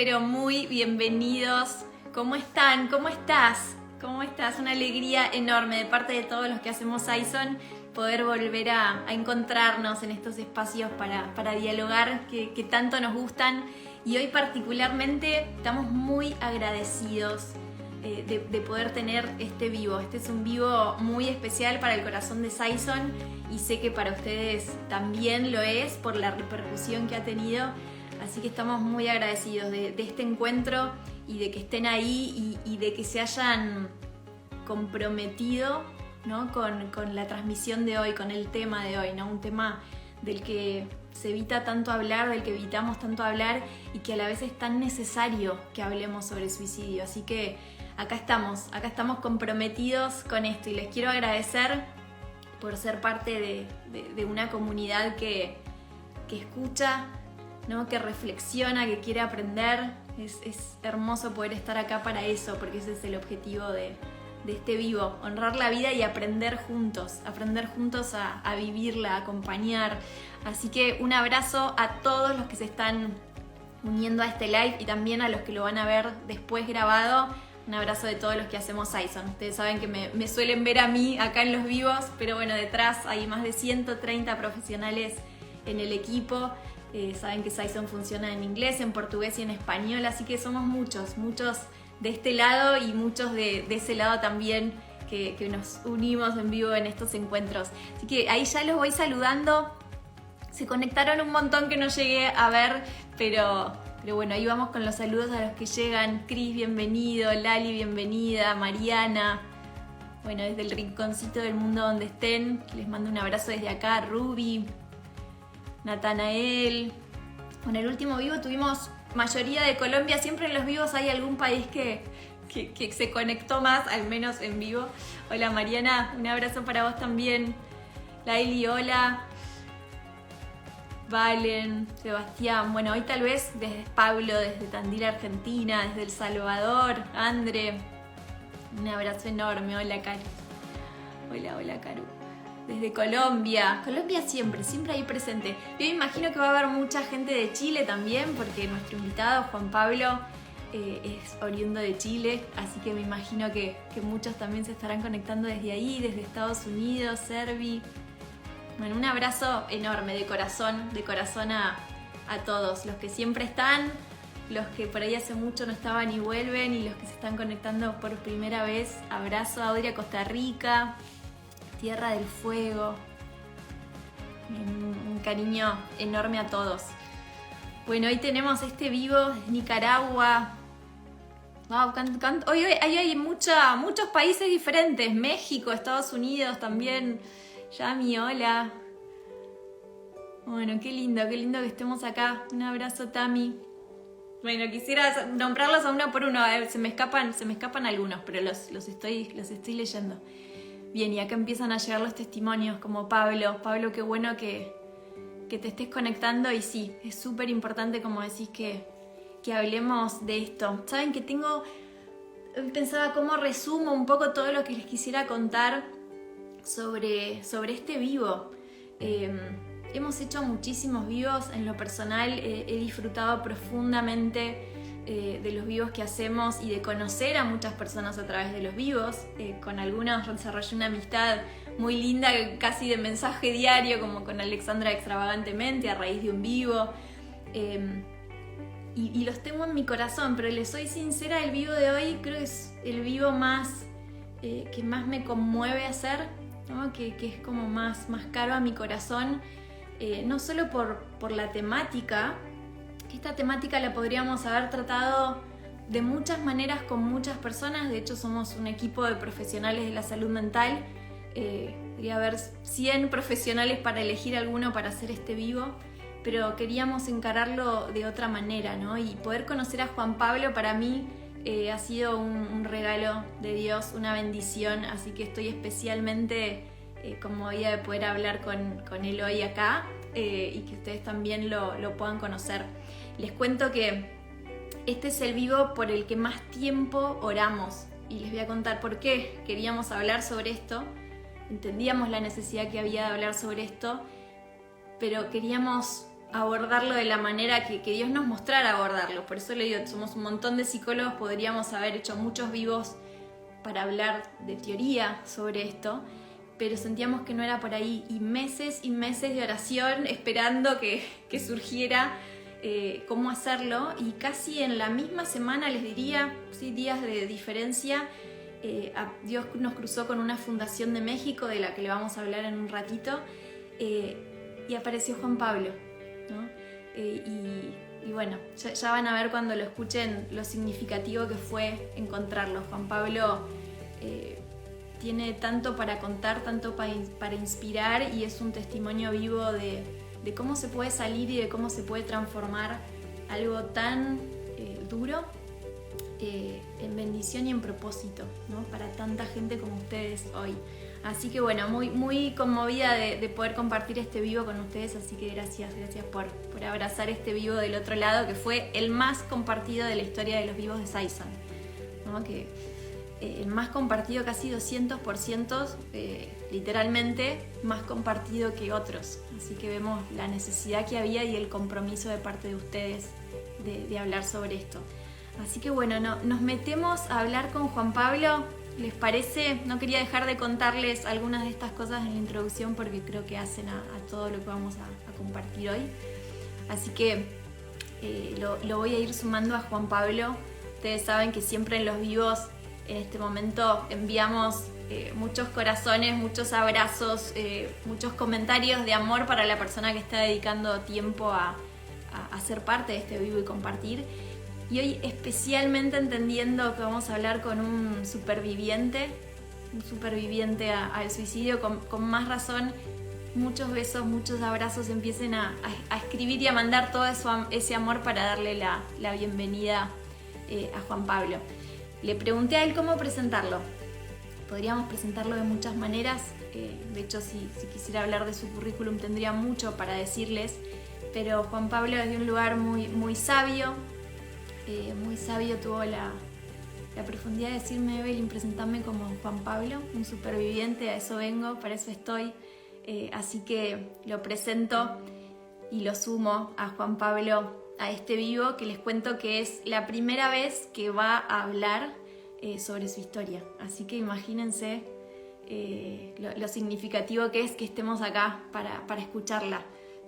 pero muy bienvenidos. ¿Cómo están? ¿Cómo estás? ¿Cómo estás? Una alegría enorme de parte de todos los que hacemos Saison poder volver a encontrarnos en estos espacios para dialogar que tanto nos gustan. Y hoy particularmente estamos muy agradecidos de poder tener este vivo. Este es un vivo muy especial para el corazón de Saison y sé que para ustedes también lo es por la repercusión que ha tenido. Así que estamos muy agradecidos de este encuentro y de que estén ahí y de que se hayan comprometido, ¿no? con la transmisión de hoy, con el tema de hoy, ¿no? Un tema del que se evita tanto hablar, del que evitamos tanto hablar y que a la vez es tan necesario que hablemos sobre el suicidio. Así que acá estamos comprometidos con esto y les quiero agradecer por ser parte de una comunidad que escucha, ¿no? Que reflexiona, que quiere aprender. Es hermoso poder estar acá para eso, porque ese es el objetivo de este vivo, honrar la vida y aprender juntos a vivirla, a acompañar. Así que un abrazo a todos los que se están uniendo a este live y también a los que lo van a ver después grabado. Un abrazo de todos los que hacemos Saison. Ustedes saben que me suelen ver a mí acá en los vivos, pero bueno, detrás hay más de 130 profesionales en el equipo. Saben que Saison funciona en inglés, en portugués y en español, así que somos muchos de este lado y muchos de ese lado también que nos unimos en vivo en estos encuentros. Así que ahí ya los voy saludando. Se conectaron un montón que no llegué a ver, pero bueno, ahí vamos con los saludos a los que llegan. Cris, bienvenido. Lali, bienvenida. Mariana. Bueno, desde el rinconcito del mundo donde estén, les mando un abrazo desde acá. Ruby, Natanael. Bueno, el último vivo tuvimos mayoría de Colombia. Siempre en los vivos hay algún país que se conectó más, al menos en vivo. Hola Mariana, un abrazo para vos también. Laili, hola. Valen, Sebastián. Bueno, hoy tal vez desde Pablo, desde Tandil, Argentina, desde El Salvador. Andre, un abrazo enorme. Hola Caru. Hola Caru. Desde Colombia siempre ahí presente. Yo imagino que va a haber mucha gente de Chile también, porque nuestro invitado Juan Pablo es oriundo de Chile, así que me imagino que muchos también se estarán conectando desde ahí, desde Estados Unidos, Servi. Bueno, un abrazo enorme de corazón a todos, los que siempre están, los que por ahí hace mucho no estaban y vuelven, y los que se están conectando por primera vez. Abrazo a Audria, Costa Rica, Tierra del Fuego. Un cariño enorme a todos. Bueno, hoy tenemos este vivo de Nicaragua. Wow, hoy hay muchos países diferentes. México, Estados Unidos también. Yami, hola. Bueno, qué lindo que estemos acá. Un abrazo, Tami. Bueno, quisiera nombrarlos a uno por uno. Se me escapan algunos, pero los estoy leyendo. Bien, y acá empiezan a llegar los testimonios, como Pablo. Pablo, qué bueno que te estés conectando. Y sí, es súper importante, como decís, que hablemos de esto. Saben que pensaba cómo resumo un poco todo lo que les quisiera contar sobre este vivo. Hemos hecho muchísimos vivos. En lo personal he disfrutado profundamente de los vivos que hacemos y de conocer a muchas personas a través de los vivos. Con algunos desarrollé una amistad muy linda, casi de mensaje diario, como con Alexandra Extravagantemente, a raíz de un vivo. Y los tengo en mi corazón, pero les soy sincera, el vivo de hoy creo que es el vivo que más me conmueve hacer, ¿no? Que es como más caro a mi corazón, no solo por la temática. Esta temática la podríamos haber tratado de muchas maneras con muchas personas. De hecho, somos un equipo de profesionales de la salud mental. Debería haber 100 profesionales para elegir alguno para hacer este vivo, pero queríamos encararlo de otra manera, ¿no? Y poder conocer a Juan Pablo para mí ha sido un regalo de Dios, una bendición. Así que estoy especialmente conmovida de poder hablar con él hoy acá y que ustedes también lo puedan conocer. Les cuento que este es el vivo por el que más tiempo oramos y les voy a contar por qué queríamos hablar sobre esto. Entendíamos la necesidad que había de hablar sobre esto, pero queríamos abordarlo de la manera que Dios nos mostrara abordarlo. Por eso le digo, somos un montón de psicólogos, podríamos haber hecho muchos vivos para hablar de teoría sobre esto, pero sentíamos que no era por ahí, y meses de oración esperando que surgiera cómo hacerlo, y casi en la misma semana, les diría, ¿sí? Días de diferencia, Dios nos cruzó con una fundación de México, de la que le vamos a hablar en un ratito, y apareció Juan Pablo, ¿no? Y bueno, ya van a ver cuando lo escuchen lo significativo que fue encontrarlo. Juan Pablo tiene tanto para contar, tanto para inspirar, y es un testimonio vivo de cómo se puede salir y de cómo se puede transformar algo tan duro en bendición y en propósito, ¿no? Para tanta gente como ustedes hoy. Así que bueno, muy conmovida de poder compartir este vivo con ustedes, así que gracias por abrazar este vivo del otro lado, que fue el más compartido de la historia de los vivos de Saison, ¿no? Que el más compartido, casi 200%, literalmente más compartido que otros. Así que vemos la necesidad que había y el compromiso de parte de ustedes de hablar sobre esto. Así que bueno, nos metemos a hablar con Juan Pablo. ¿Les parece? No quería dejar de contarles algunas de estas cosas en la introducción, porque creo que hacen a todo lo que vamos a compartir hoy. Así que lo voy a ir sumando a Juan Pablo. Ustedes saben que siempre en los vivos, en este momento, enviamos muchos corazones, muchos abrazos, muchos comentarios de amor para la persona que está dedicando tiempo a ser parte de este vivo y compartir. Y hoy, especialmente entendiendo que vamos a hablar con un superviviente al suicidio, con más razón, muchos besos, muchos abrazos, empiecen a escribir y a mandar todo ese amor para darle la bienvenida a Juan Pablo. Le pregunté a él cómo presentarlo. Podríamos presentarlo de muchas maneras. De hecho, si quisiera hablar de su currículum, tendría mucho para decirles. Pero Juan Pablo es de un lugar muy sabio. Muy sabio, tuvo la profundidad de decirme: Evelyn, presentame como Juan Pablo, un superviviente, a eso vengo, para eso estoy. Así que lo presento y lo sumo a Juan Pablo a este vivo, que les cuento que es la primera vez que va a hablar sobre su historia. Así que imagínense lo significativo que es que estemos acá para escucharla,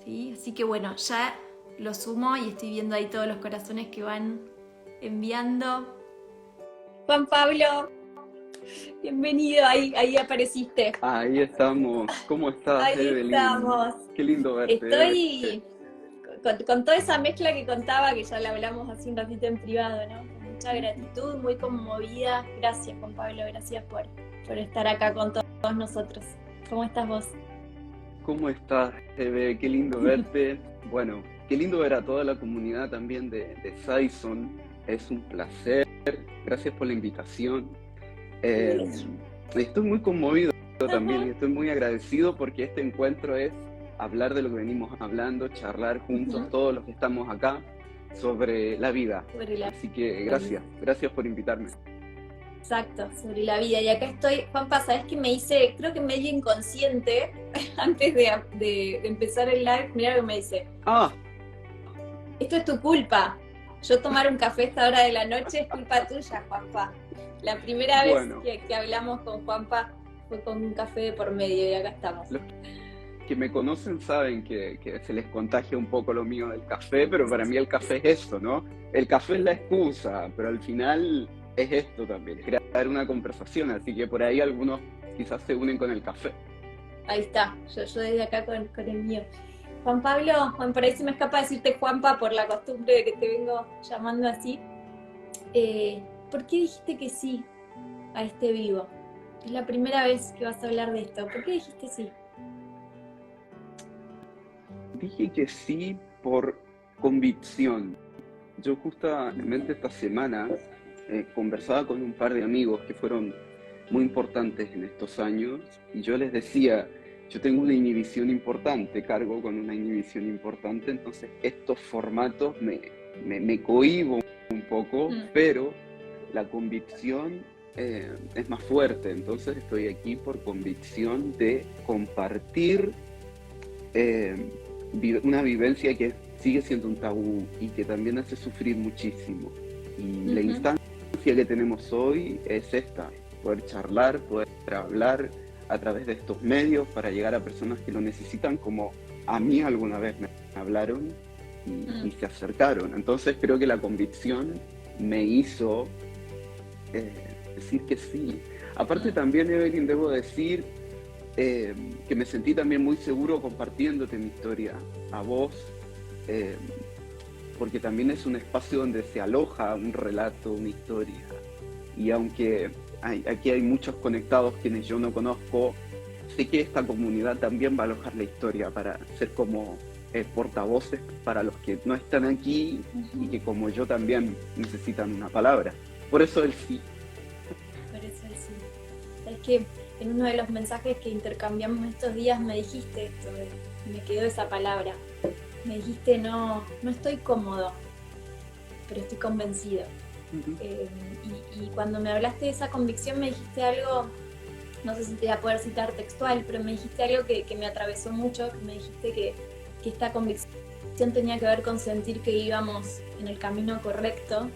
¿sí? Así que bueno, ya lo sumo y estoy viendo ahí todos los corazones que van enviando. Juan Pablo, bienvenido, ahí apareciste. Ahí estamos. ¿Cómo estás, Ahí Evelyn? estamos. Qué lindo verte. Estoy con toda esa mezcla que contaba, que ya la hablamos hace un ratito en privado, ¿no? Con mucha gratitud, muy conmovida. Gracias, Juan Pablo, gracias por estar acá con todos nosotros. ¿Cómo estás vos? ¿Cómo estás, Eve? Qué lindo verte. Bueno, qué lindo ver a toda la comunidad también de Saison. Es un placer. Gracias por la invitación. Estoy muy conmovido también y estoy muy agradecido, porque este encuentro es hablar de lo que venimos hablando, charlar juntos, todos los que estamos acá, sobre la vida. Así que gracias por invitarme. Exacto, sobre la vida. Y acá estoy, Juanpa, ¿sabés qué me hice? Creo que medio inconsciente, antes de empezar el live, mirá lo que me dice. Esto es tu culpa. Yo tomar un café a esta hora de la noche es culpa tuya, Juanpa. La primera vez que hablamos con Juanpa fue con un café de por medio, y acá estamos. Los que me conocen saben que se les contagia un poco lo mío del café, pero para mí el café es eso, ¿no? El café es la excusa, pero al final es esto también, crear una conversación, así que por ahí algunos quizás se unen con el café. Ahí está, yo desde acá con el mío. Juan Pablo, por ahí se me escapa decirte Juanpa por la costumbre de que te vengo llamando así. ¿Por qué dijiste que sí a este vivo? Es la primera vez que vas a hablar de esto. ¿Por qué dijiste sí? Dije que sí por convicción. Yo justamente esta semana conversaba con un par de amigos que fueron muy importantes en estos años, y yo les decía: yo tengo una inhibición importante, cargo con una inhibición importante, entonces estos formatos me cohíbo un poco, pero la convicción es más fuerte, entonces estoy aquí por convicción de compartir una vivencia que es sigue siendo un tabú y que también hace sufrir muchísimo. Y la Ujú. instancia que tenemos hoy es esta, poder charlar, poder hablar a través de estos medios para llegar a personas que lo necesitan, como a mí alguna vez me hablaron y se acercaron. Entonces creo que la convicción me hizo decir que sí. Aparte también, Evelyn, debo decir que me sentí también muy seguro compartiéndote mi historia a vos, eh, porque también es un espacio donde se aloja un relato, una historia. Y aunque aquí hay muchos conectados quienes yo no conozco, sé que esta comunidad también va a alojar la historia para ser como portavoces para los que no están aquí y que como yo también necesitan una palabra. Por eso el sí. Por eso el sí. Es que en uno de los mensajes que intercambiamos estos días me dijiste esto, me quedó esa palabra. Me dijiste, no estoy cómodo, pero estoy convencido. Uh-huh. Y cuando me hablaste de esa convicción me dijiste algo, no sé si te voy a poder citar textual, pero me dijiste algo que me atravesó mucho, que me dijiste que esta convicción tenía que ver con sentir que íbamos en el camino correcto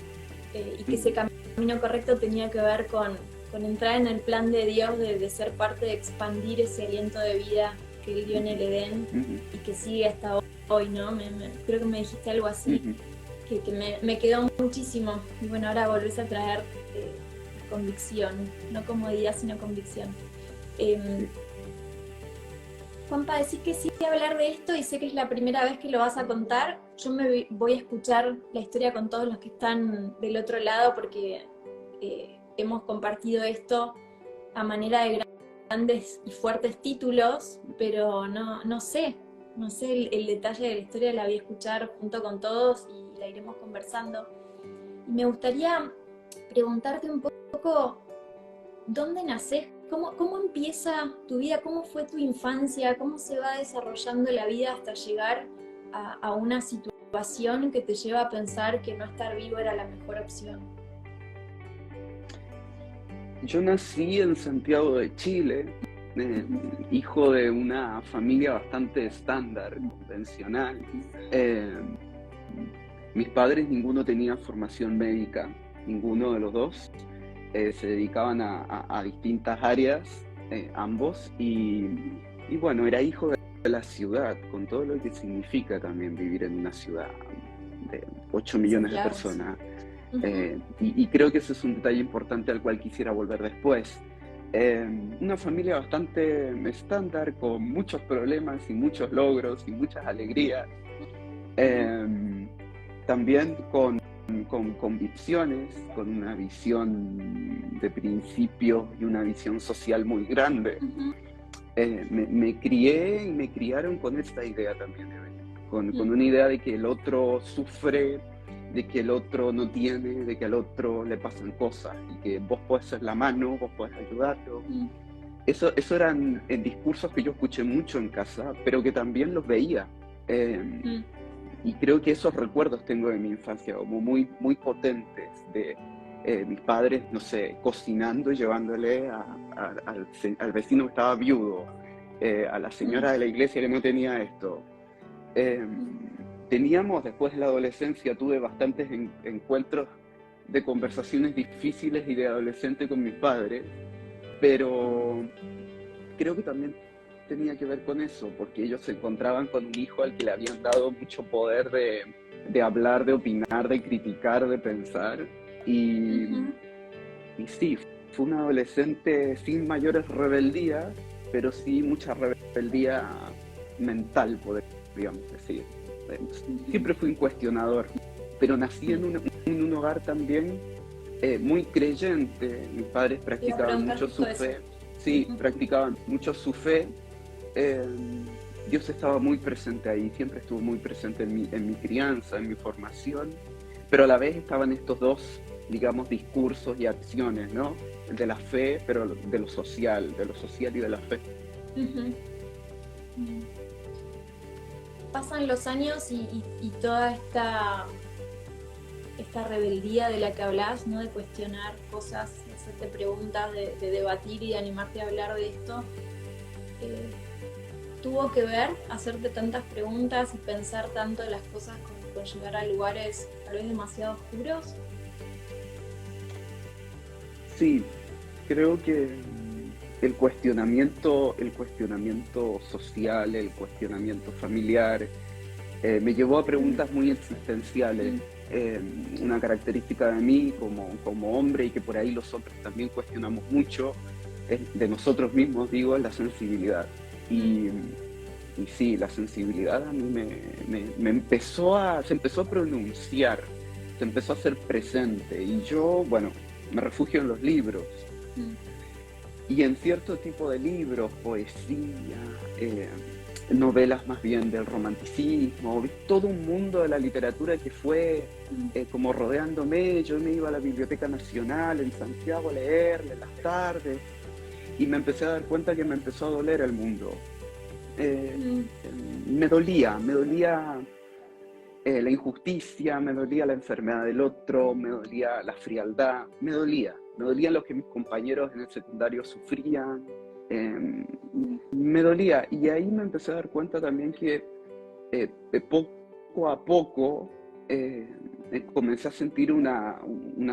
y que ese camino correcto tenía que ver con entrar en el plan de Dios, de ser parte de expandir ese aliento de vida que Él dio en el Edén y que sigue hasta hoy, ¿no? Creo que me dijiste algo así, que me quedó muchísimo. Y bueno, ahora volvés a traer convicción, no comodidad, sino convicción. Juanpa, decís que sí hablar de esto y sé que es la primera vez que lo vas a contar. Yo me voy a escuchar la historia con todos los que están del otro lado porque hemos compartido esto a manera de grandes y fuertes títulos, pero no sé el detalle de la historia, la voy a escuchar junto con todos y la iremos conversando. Y me gustaría preguntarte un poco, ¿dónde nacés? ¿Cómo empieza tu vida? ¿Cómo fue tu infancia? ¿Cómo se va desarrollando la vida hasta llegar a una situación que te lleva a pensar que no estar vivo era la mejor opción? Yo nací en Santiago de Chile, hijo de una familia bastante estándar, convencional. Mis padres, ninguno tenía formación médica, ninguno de los dos. Se dedicaban a distintas áreas, ambos, y bueno, era hijo de la ciudad, con todo lo que significa también vivir en una ciudad de 8 millones de personas. Y creo que ese es un detalle importante al cual quisiera volver después. Una familia bastante estándar, con muchos problemas y muchos logros y muchas alegrías. También con convicciones, con una visión de principios y una visión social muy grande. Me crié y me criaron con esta idea también, con una idea de que el otro sufre, de que el otro no tiene, de que al otro le pasan cosas y que vos podés ser la mano, vos podés ayudarlo. Eso eran discursos que yo escuché mucho en casa, pero que también los veía. Y creo que esos recuerdos tengo de mi infancia como muy, muy potentes de mis padres, no sé, cocinando y llevándole al vecino que estaba viudo, a la señora de la iglesia que no tenía esto. Teníamos, después de la adolescencia, tuve bastantes encuentros de conversaciones difíciles y de adolescente con mis padres, pero creo que también tenía que ver con eso, porque ellos se encontraban con un hijo al que le habían dado mucho poder de hablar, de opinar, de criticar, de pensar. Y sí, fue un adolescente sin mayores rebeldías, pero sí mucha rebeldía mental, podríamos decir. Siempre fui un cuestionador, pero nací en un hogar también muy creyente. Mis padres practicaban mucho su fe. Sí, practicaban mucho su fe. Dios estaba muy presente ahí, siempre estuvo muy presente en mi crianza, en mi formación, pero a la vez estaban estos dos, digamos, discursos y acciones, ¿no? El de la fe, pero de lo social y de la fe. Pasan los años y toda esta rebeldía de la que hablás, ¿no? De cuestionar cosas, de hacerte preguntas, de debatir y de animarte a hablar de esto. tuvo que ver hacerte tantas preguntas y pensar tanto de las cosas con llegar a lugares tal vez demasiado oscuros? Sí, creo que el cuestionamiento social, el cuestionamiento familiar, me llevó a preguntas muy existenciales. Una característica de mí como hombre, y que por ahí los hombres también cuestionamos mucho, de nosotros mismos, digo, es la sensibilidad. Y sí, la sensibilidad a mí se empezó a pronunciar, se empezó a hacer presente. Y yo, bueno, me refugio en los libros. Y en cierto tipo de libros, poesía, novelas más bien del romanticismo, vi todo un mundo de la literatura que fue como rodeándome. Yo me iba a la Biblioteca Nacional en Santiago a leerle en las tardes, y me empecé a dar cuenta que me empezó a doler el mundo. Me dolía la injusticia, me dolía la enfermedad del otro, me dolía la frialdad, me dolía lo que mis compañeros en el secundario sufrían, me dolía. Y ahí me empecé a dar cuenta también que poco a poco comencé a sentir una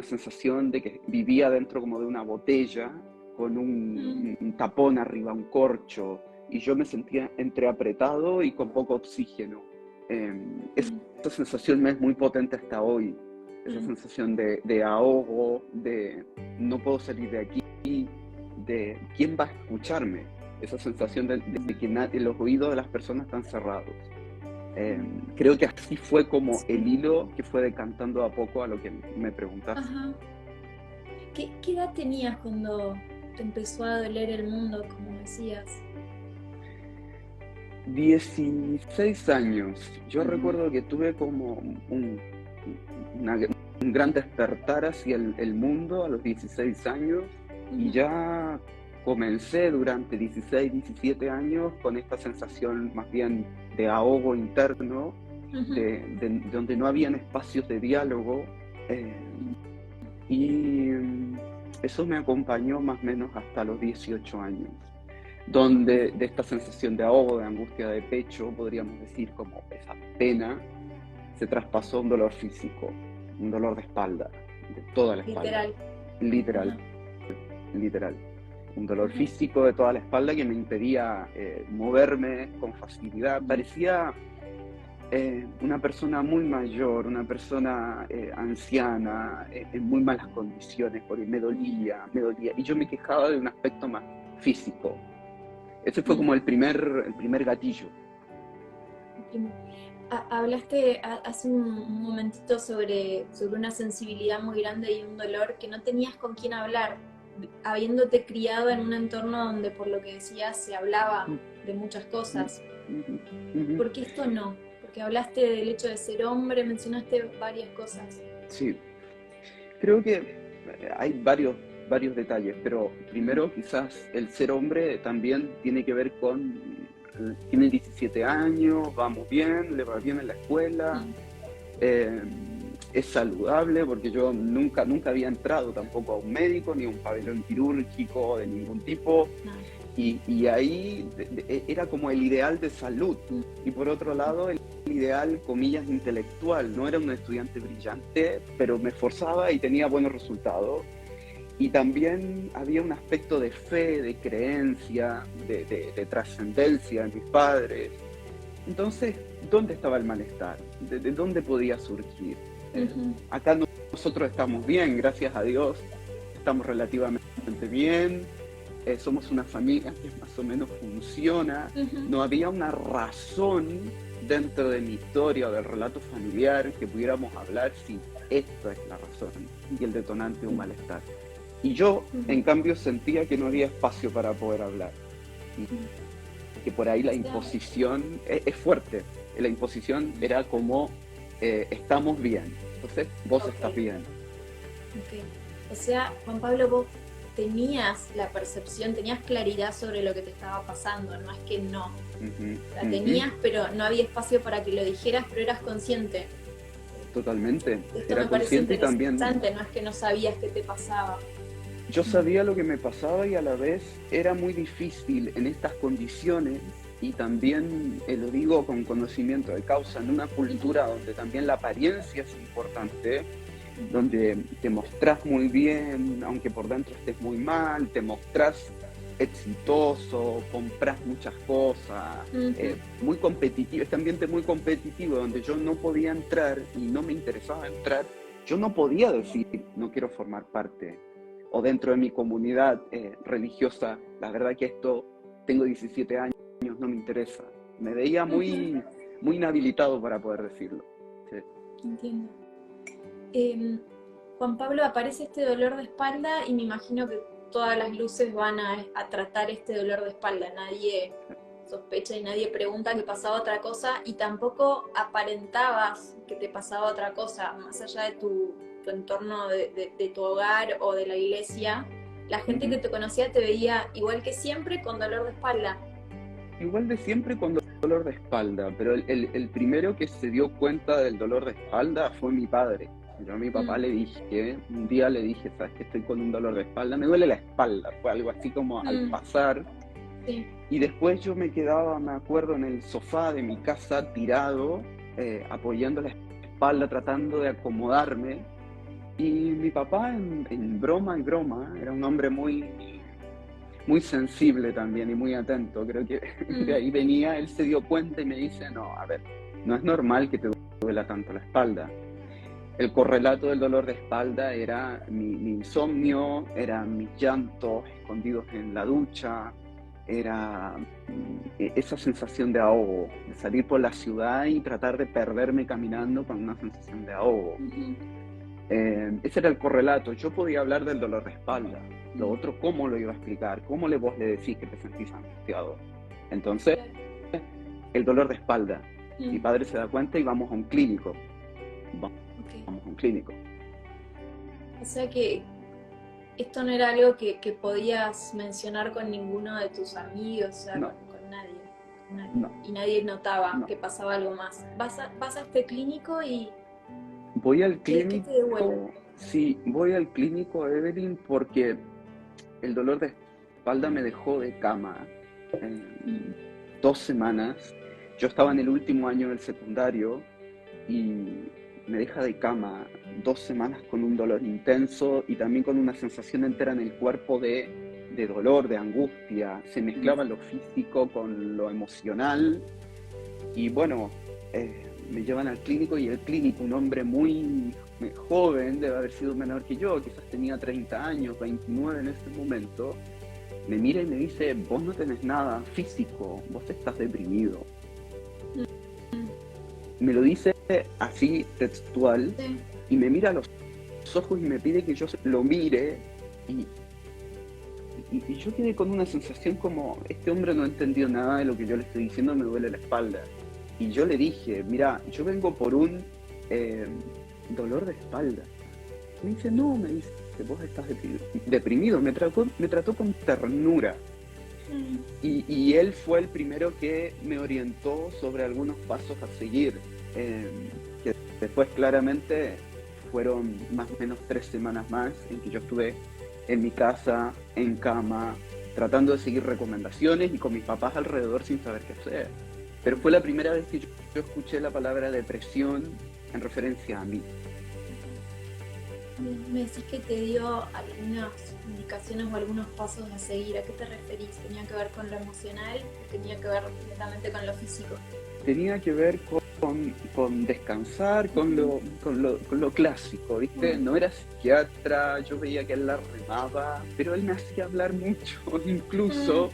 sensación de que vivía dentro como de una botella con un tapón arriba, un corcho, y yo me sentía entreapretado y con poco oxígeno. Esa sensación me es muy potente hasta hoy, esa sensación de ahogo, de no puedo salir de aquí, de quién va a escucharme, esa sensación de que los oídos de las personas están cerrados. Creo que así fue como el hilo que fue decantando a poco a lo que me preguntaste. Ajá. ¿Qué edad tenías cuando te empezó a doler el mundo, como decías? 16 años. Yo recuerdo que tuve como un gran despertar hacia el mundo a los 16 años, y ya comencé durante 16, 17 años con esta sensación más bien de ahogo interno, de donde no habían espacios de diálogo, y eso me acompañó más o menos hasta los 18 años, donde de esta sensación de ahogo, de angustia de pecho, podríamos decir, como esa pena, se traspasó a un dolor físico, un dolor de espalda, de toda la espalda. Literal. Un dolor físico de toda la espalda que me impedía moverme con facilidad. Parecía una persona muy mayor, una persona anciana, en muy malas condiciones, porque me dolía, y yo me quejaba de un aspecto más físico. Ese fue como el primer gatillo. Hablaste hace un momentito sobre una sensibilidad muy grande y un dolor que no tenías con quién hablar, habiéndote criado en un entorno donde, por lo que decías, se hablaba de muchas cosas. ¿Por qué esto no? Porque hablaste del hecho de ser hombre, mencionaste varias cosas. Sí, creo que hay varios detalles, pero primero quizás el ser hombre también tiene que ver con, tiene 17 años, vamos bien, le va bien en la escuela, es saludable, porque yo nunca había entrado tampoco a un médico ni a un pabellón quirúrgico de ningún tipo, y ahí era como el ideal de salud, y por otro lado el ideal, comillas, intelectual. No era un estudiante brillante, pero me esforzaba y tenía buenos resultados. Y también había un aspecto de fe, de creencia, de trascendencia en mis padres. Entonces, ¿dónde estaba el malestar? ¿De dónde podía surgir? Acá nosotros estamos bien, gracias a Dios, estamos relativamente bien, somos una familia que más o menos funciona. No había una razón dentro de mi historia o del relato familiar que pudiéramos hablar si esta es la razón y el detonante de un malestar. Y yo, en cambio, sentía que no había espacio para poder hablar. Y que por ahí la imposición es fuerte. La imposición era como, estamos bien. Entonces, vos estás bien. O sea, Juan Pablo, vos tenías la percepción, tenías claridad sobre lo que te estaba pasando, no es que no. La tenías, pero no había espacio para que lo dijeras, pero eras consciente. Totalmente. Esto Era me parece consciente y también. No es que no sabías qué te pasaba. Yo sabía lo que me pasaba, y a la vez era muy difícil en estas condiciones y también lo digo con conocimiento de causa, en una cultura donde también la apariencia es importante, donde te mostrás muy bien, aunque por dentro estés muy mal, te mostrás exitoso, compras muchas cosas, muy competitivo, este ambiente muy competitivo donde yo no podía entrar y no me interesaba entrar, yo no podía decir no quiero formar parte, o dentro de mi comunidad religiosa, la verdad que esto, tengo 17 años, no me interesa, me veía muy inhabilitado para poder decirlo. Sí. Entiendo. Juan Pablo, aparece este dolor de espalda y me imagino que todas las luces van a tratar este dolor de espalda. Nadie sospecha y nadie pregunta que pasaba otra cosa y tampoco aparentabas que te pasaba otra cosa, más allá de tu entorno de tu hogar o de la iglesia. La gente que te conocía te veía igual que siempre con dolor de espalda. Igual de siempre con dolor de espalda, pero el primero que se dio cuenta del dolor de espalda fue mi padre. Yo a mi papá le dije, un día le dije, sabes que estoy con un dolor de espalda, me duele la espalda, fue algo así como al pasar. Sí. Y después yo me quedaba, me acuerdo, en el sofá de mi casa tirado, apoyando la espalda, tratando de acomodarme. Y mi papá, en broma y broma, era un hombre muy sensible también y muy atento, creo que de ahí venía, él se dio cuenta y me dice, no, a ver, no es normal que te duela tanto la espalda. El correlato del dolor de espalda era mi insomnio, eran mis llantos escondidos en la ducha, era esa sensación de ahogo, de salir por la ciudad y tratar de perderme caminando con una sensación de ahogo. Ese era el correlato. Yo podía hablar del dolor de espalda. Lo otro, ¿cómo lo iba a explicar? ¿Cómo vos le decís que te sentís angustiado? Entonces, el dolor de espalda. Mi padre se da cuenta y vamos a un clínico. Vamos a un clínico. O sea que esto no era algo que podías mencionar con ninguno de tus amigos, o sea, no. con nadie. No. Y nadie notaba que pasaba algo más. Vas a este clínico y... Voy al clínico. ¿Qué te devuelve? Sí, voy al clínico, Evelyn, porque el dolor de espalda me dejó de cama 2 semanas. Yo estaba en el último año del secundario y me deja de cama 2 semanas con un dolor intenso y también con una sensación entera en el cuerpo de dolor, de angustia. Se mezclaba lo físico con lo emocional y bueno, me llevan al clínico y el clínico, un hombre muy joven, debe haber sido menor que yo, quizás tenía 30 años, 29 en ese momento, me mira y me dice, vos no tenés nada físico, vos estás deprimido. Me lo dice así textual, sí. Y me mira a los ojos y me pide que yo lo mire y yo quedé con una sensación como, este hombre no entendió nada de lo que yo le estoy diciendo, me duele la espalda. Y yo le dije, mira, yo vengo por un dolor de espalda. Me dice, no, me dice, vos estás deprimido. Me trató con ternura. Y él fue el primero que me orientó sobre algunos pasos a seguir. Que después claramente fueron más o menos 3 semanas más en que yo estuve en mi casa, en cama, tratando de seguir recomendaciones y con mis papás alrededor sin saber qué hacer. Pero fue la primera vez que yo escuché la palabra depresión en referencia a mí. Me decís que te dio algunas indicaciones o algunos pasos a seguir. ¿A qué te referís? ¿Tenía que ver con lo emocional o tenía que ver netamente con lo físico? Tenía que ver con descansar, con lo clásico, ¿viste? No era psiquiatra, yo veía que él la remaba, pero él me hacía hablar mucho, incluso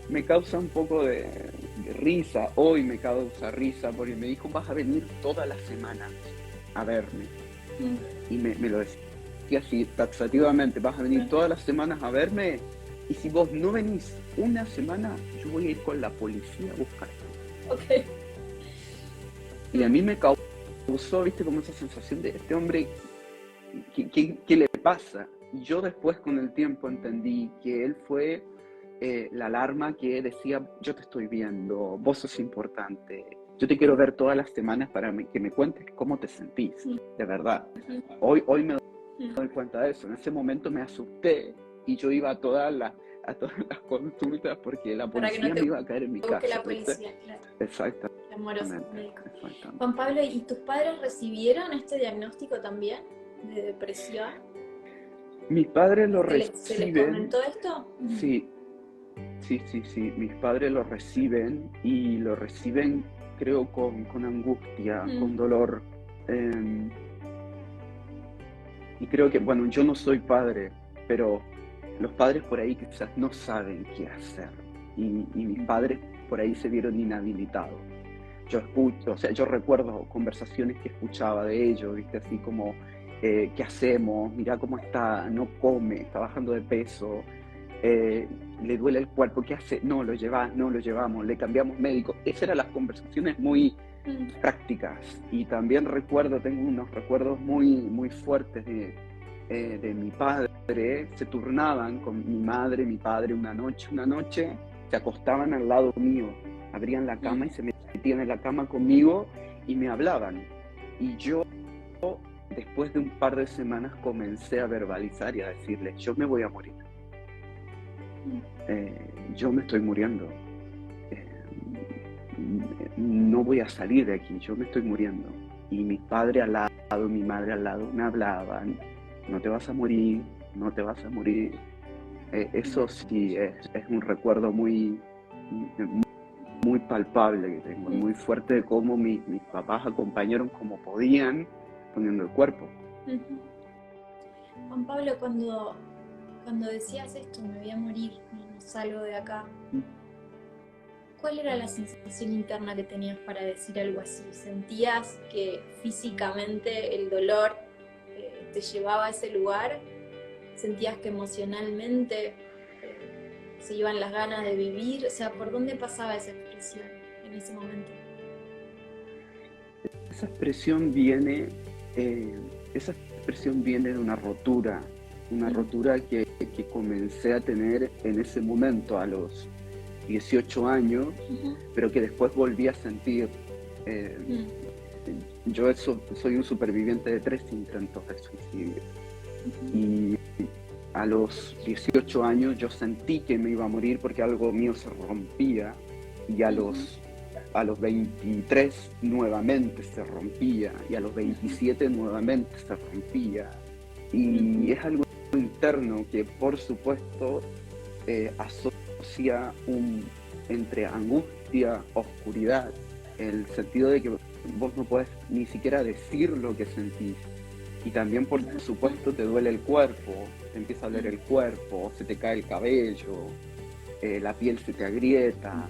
me causa un poco de risa, hoy me causa risa, porque me dijo, vas a venir todas las semanas a verme. Y me lo decía así, taxativamente, vas a venir todas las semanas a verme, y si vos no venís una semana, yo voy a ir con la policía a buscarte. Okay. Y a mí me causó, viste, como esa sensación de este hombre, ¿qué le pasa? Y yo después con el tiempo entendí que él fue la alarma que decía, yo te estoy viendo, vos sos importante, yo te quiero ver todas las semanas para que me cuentes cómo te sentís, de verdad. Hoy me doy cuenta de eso, en ese momento me asusté y yo iba a a todas las consultas porque la Para que policía no te me iba a caer en mi busque casa, la ¿viste? policía, claro. Exactamente, Qué amoroso médico. exactamente. Juan Pablo, ¿y tus padres recibieron este diagnóstico también de depresión? Mis padres lo ¿Se les reciben, comentó esto? sí, sí, mis padres lo reciben y lo reciben creo con angustia, con dolor. Y creo que, bueno, yo no soy padre, pero los padres por ahí quizás no saben qué hacer. Y mis padres por ahí se vieron inhabilitados. Yo escucho, o sea, yo recuerdo conversaciones que escuchaba de ellos, ¿viste? Así como, ¿qué hacemos? Mirá cómo está, no come, está bajando de peso, le duele el cuerpo, ¿qué hace? No, lo llevas, no lo llevamos, le cambiamos médico. Esas eran las conversaciones muy prácticas. Y también recuerdo, tengo unos recuerdos muy fuertes de mi padre. Se turnaban con mi madre, mi padre una noche se acostaban al lado mío, abrían la cama y se metían en la cama conmigo y me hablaban. Y yo, después de un par de semanas, comencé a verbalizar y a decirles, yo me voy a morir. Yo me estoy muriendo. No voy a salir de aquí, yo me estoy muriendo. Y mi padre al lado, mi madre al lado me hablaban, no te vas a morir, no te vas a morir. Eso sí es un recuerdo muy palpable que tengo, muy fuerte de cómo mis papás acompañaron como podían, poniendo el cuerpo. Juan Pablo, cuando decías esto, me voy a morir, no salgo de acá, ¿cuál era la sensación interna que tenías para decir algo así? ¿Sentías que físicamente el dolor te llevaba a ese lugar? ¿Sentías que emocionalmente se iban las ganas de vivir? O sea, ¿por dónde pasaba esa expresión en ese momento? Esa expresión viene de una rotura que comencé a tener en ese momento a los 18 años, pero que después volví a sentir. Yo soy un superviviente de 3 intentos de suicidio. Y a los 18 años yo sentí que me iba a morir porque algo mío se rompía, y a los 23 nuevamente se rompía, y a los 27 nuevamente se rompía. Y es algo interno que, por supuesto, asocia entre angustia, oscuridad, el sentido de que vos no podés ni siquiera decir lo que sentís. Y también, por supuesto, te duele el cuerpo, te empieza a doler el cuerpo, se te cae el cabello, la piel se te agrieta.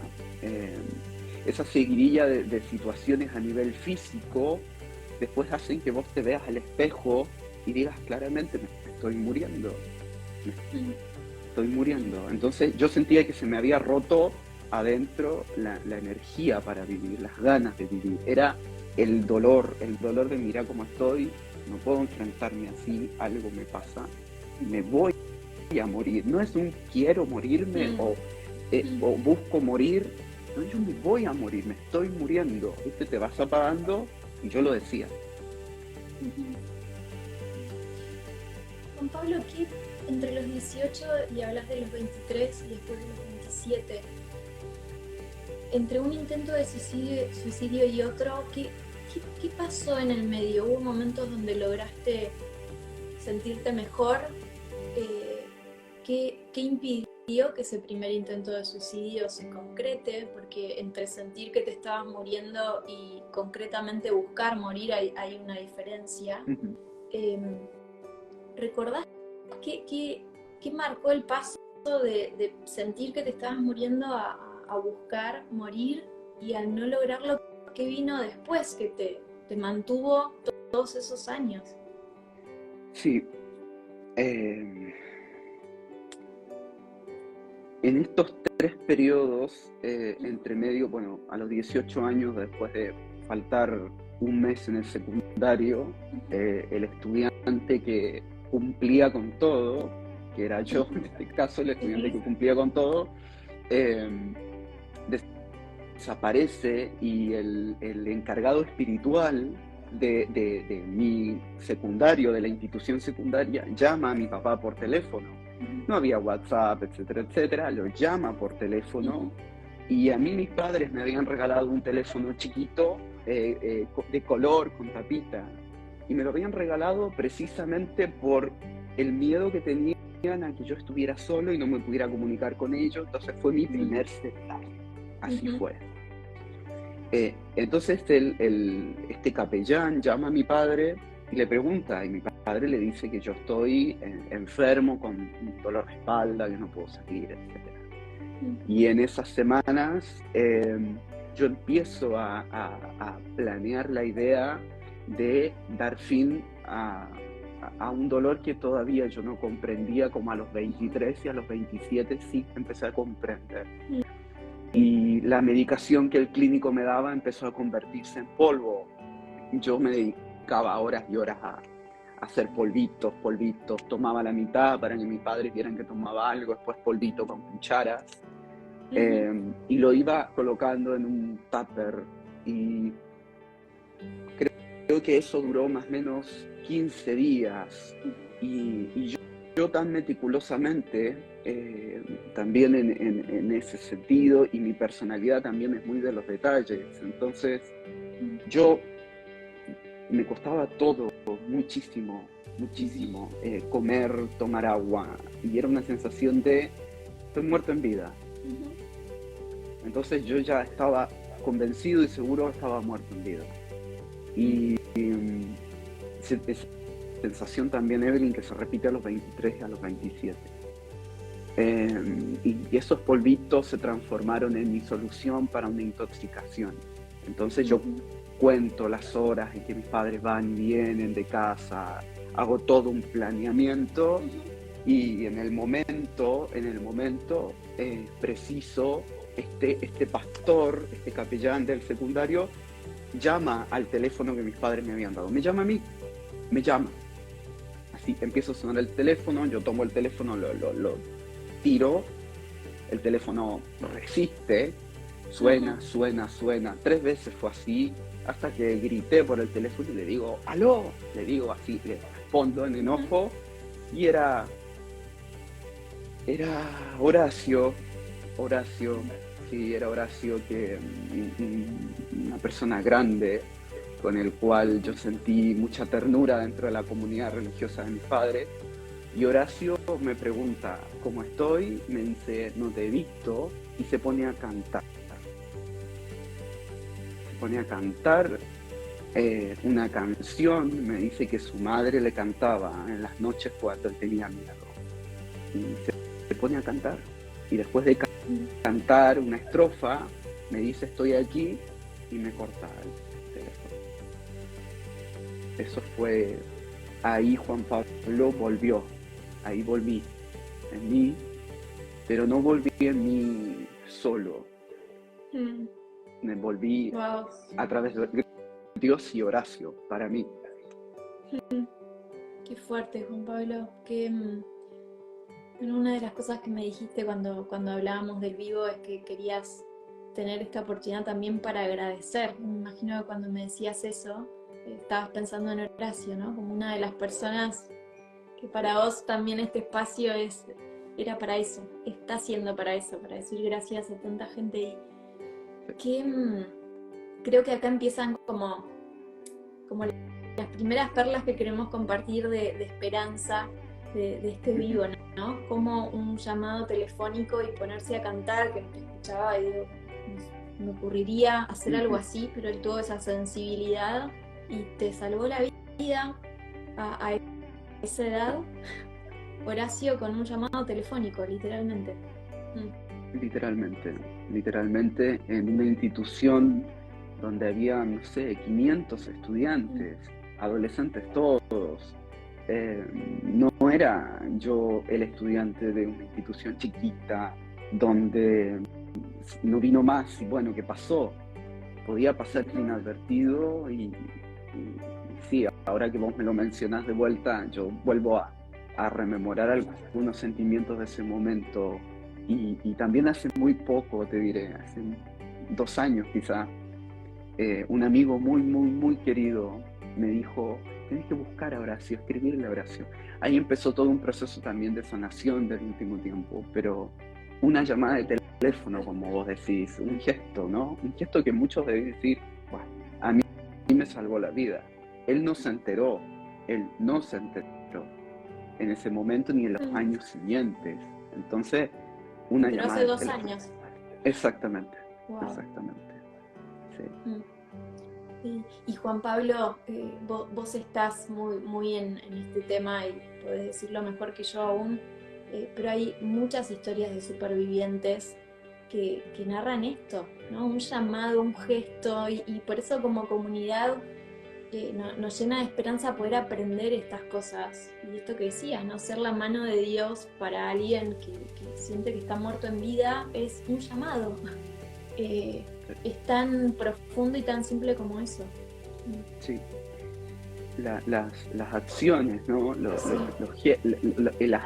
Esa seguidilla de situaciones a nivel físico después hacen que vos te veas al espejo y digas claramente, me estoy muriendo. Estoy muriendo. Entonces yo sentía que se me había roto adentro la energía para vivir, las ganas de vivir. Era el dolor de mirar cómo estoy, no puedo enfrentarme así, algo me pasa, me voy a morir. No es un quiero morirme o busco morir, no, yo me voy a morir, me estoy muriendo. ¿Viste? Te vas apagando, y yo lo decía. Juan Pablo, ¿qué entre los 18 y hablas de los 23 y después de los 27? Entre un intento de suicidio y otro, ¿qué pasó en el medio? ¿Hubo momentos donde lograste sentirte mejor? ¿Qué impidió que ese primer intento de suicidio se concrete? Porque entre sentir que te estabas muriendo y concretamente buscar morir hay una diferencia. ¿Recordás qué marcó el paso de sentir que te estabas muriendo a buscar morir, y al no lograrlo, qué vino después que te mantuvo todos esos años? Sí. En estos 3 periodos, entre medio, bueno, a los 18 años, después de faltar un mes en el secundario, el estudiante que cumplía con todo, que era yo en este caso, el estudiante que cumplía con todo, desaparece, y el encargado espiritual de mi secundario, de la institución secundaria, llama a mi papá por teléfono No había WhatsApp, etcétera, etcétera. Lo llama por teléfono y a mí mis padres me habían regalado un teléfono chiquito de color, con tapita. Y me lo habían regalado precisamente por el miedo que tenían a que yo estuviera solo y no me pudiera comunicar con ellos. Entonces fue mi primer celular. Así fue. Entonces este capellán llama a mi padre y le pregunta, y mi padre le dice que yo estoy enfermo con un dolor de espalda, que no puedo salir, etc. Y en esas semanas yo empiezo a planear la idea de dar fin a un dolor que todavía yo no comprendía, como a los 23 y a los 27 sí empecé a comprender. Y la medicación que el clínico me daba empezó a convertirse en polvo. Yo me dedicaba horas y horas a hacer polvitos, tomaba la mitad para que mis padres vieran que tomaba algo, después polvito con cucharas, y lo iba colocando en un tupper, y creo que eso duró más o menos 15 días, y yo tan meticulosamente, también en ese sentido, y mi personalidad también es muy de los detalles, entonces yo me costaba todo, muchísimo, comer, tomar agua, y era una sensación de estoy muerto en vida. Entonces yo ya estaba convencido y seguro estaba muerto en vida. Y esa sensación también, Evelyn, que se repite a los 23 y a los 27. Y esos polvitos se transformaron en mi solución para una intoxicación. Entonces yo cuento las horas en que mis padres van y vienen de casa, hago todo un planeamiento, y en el momento preciso, este pastor, este capellán del secundario, llama al teléfono que mis padres me habían dado. Me llama a mí, Así empieza a sonar el teléfono, yo tomo el teléfono, lo tiro, el teléfono resiste, suena. 3 veces fue así, hasta que grité por el teléfono y le digo, ¡aló! Le digo así, le respondo en enojo, y era Horacio, sí, era Horacio, que una persona grande, con el cual yo sentí mucha ternura dentro de la comunidad religiosa de mis padres. Y Horacio me pregunta cómo estoy, me dice, no te he visto, y se pone a cantar. Una canción, me dice que su madre le cantaba en las noches cuando él tenía miedo. Y se pone a cantar. Y después de cantar una estrofa, me dice, estoy aquí, y me corta el teléfono. Eso fue, ahí Juan Pablo volvió, ahí volví en mí, pero no volví en mí solo. Me volví a través de Dios y Horacio, para mí. Qué fuerte, Juan Pablo. Una de las cosas que me dijiste cuando hablábamos del vivo es que querías tener esta oportunidad también para agradecer. Me imagino que cuando me decías eso, estabas pensando en Horacio, ¿no? Como una de las personas que para vos también este espacio era para eso, está siendo para eso, para decir gracias a tanta gente. Y creo que acá empiezan como las primeras perlas que queremos compartir de esperanza de este vivo, ¿no? Como un llamado telefónico y ponerse a cantar, que te escuchaba y digo, me ocurriría hacer algo así, pero él tuvo esa sensibilidad y te salvó la vida a esa edad, Horacio, con un llamado telefónico, literalmente. Literalmente en una institución donde había, no sé, 500 estudiantes, adolescentes todos. No era yo el estudiante de una institución chiquita donde no vino más y bueno, ¿qué pasó? Podía pasar inadvertido y sí, ahora que vos me lo mencionás de vuelta, yo vuelvo a rememorar algunos sentimientos de ese momento y también hace muy poco, te diré, hace 2 años quizá, un amigo muy querido me dijo, tenés que buscar a Horacio, escribirle a Horacio. Ahí empezó todo un proceso también de sanación del último tiempo, pero una llamada de teléfono, como vos decís, un gesto, ¿no? Un gesto que muchos deben decir, bueno, a mí me salvó la vida. Él no se enteró en ese momento ni en los años siguientes. Entonces, una pero llamada hace de 2 teléfono. años. Exactamente, Wow. exactamente. Sí. Sí. Y Juan Pablo, vos estás muy en este tema y podés decirlo mejor que yo aún, pero hay muchas historias de supervivientes que narran esto, ¿no? Un llamado, un gesto, y por eso como comunidad nos llena de esperanza poder aprender estas cosas. Y esto que decías, ¿no? Ser la mano de Dios para alguien que siente que está muerto en vida es un llamado. Es tan profundo y tan simple como eso. Sí. Las acciones, ¿no? Las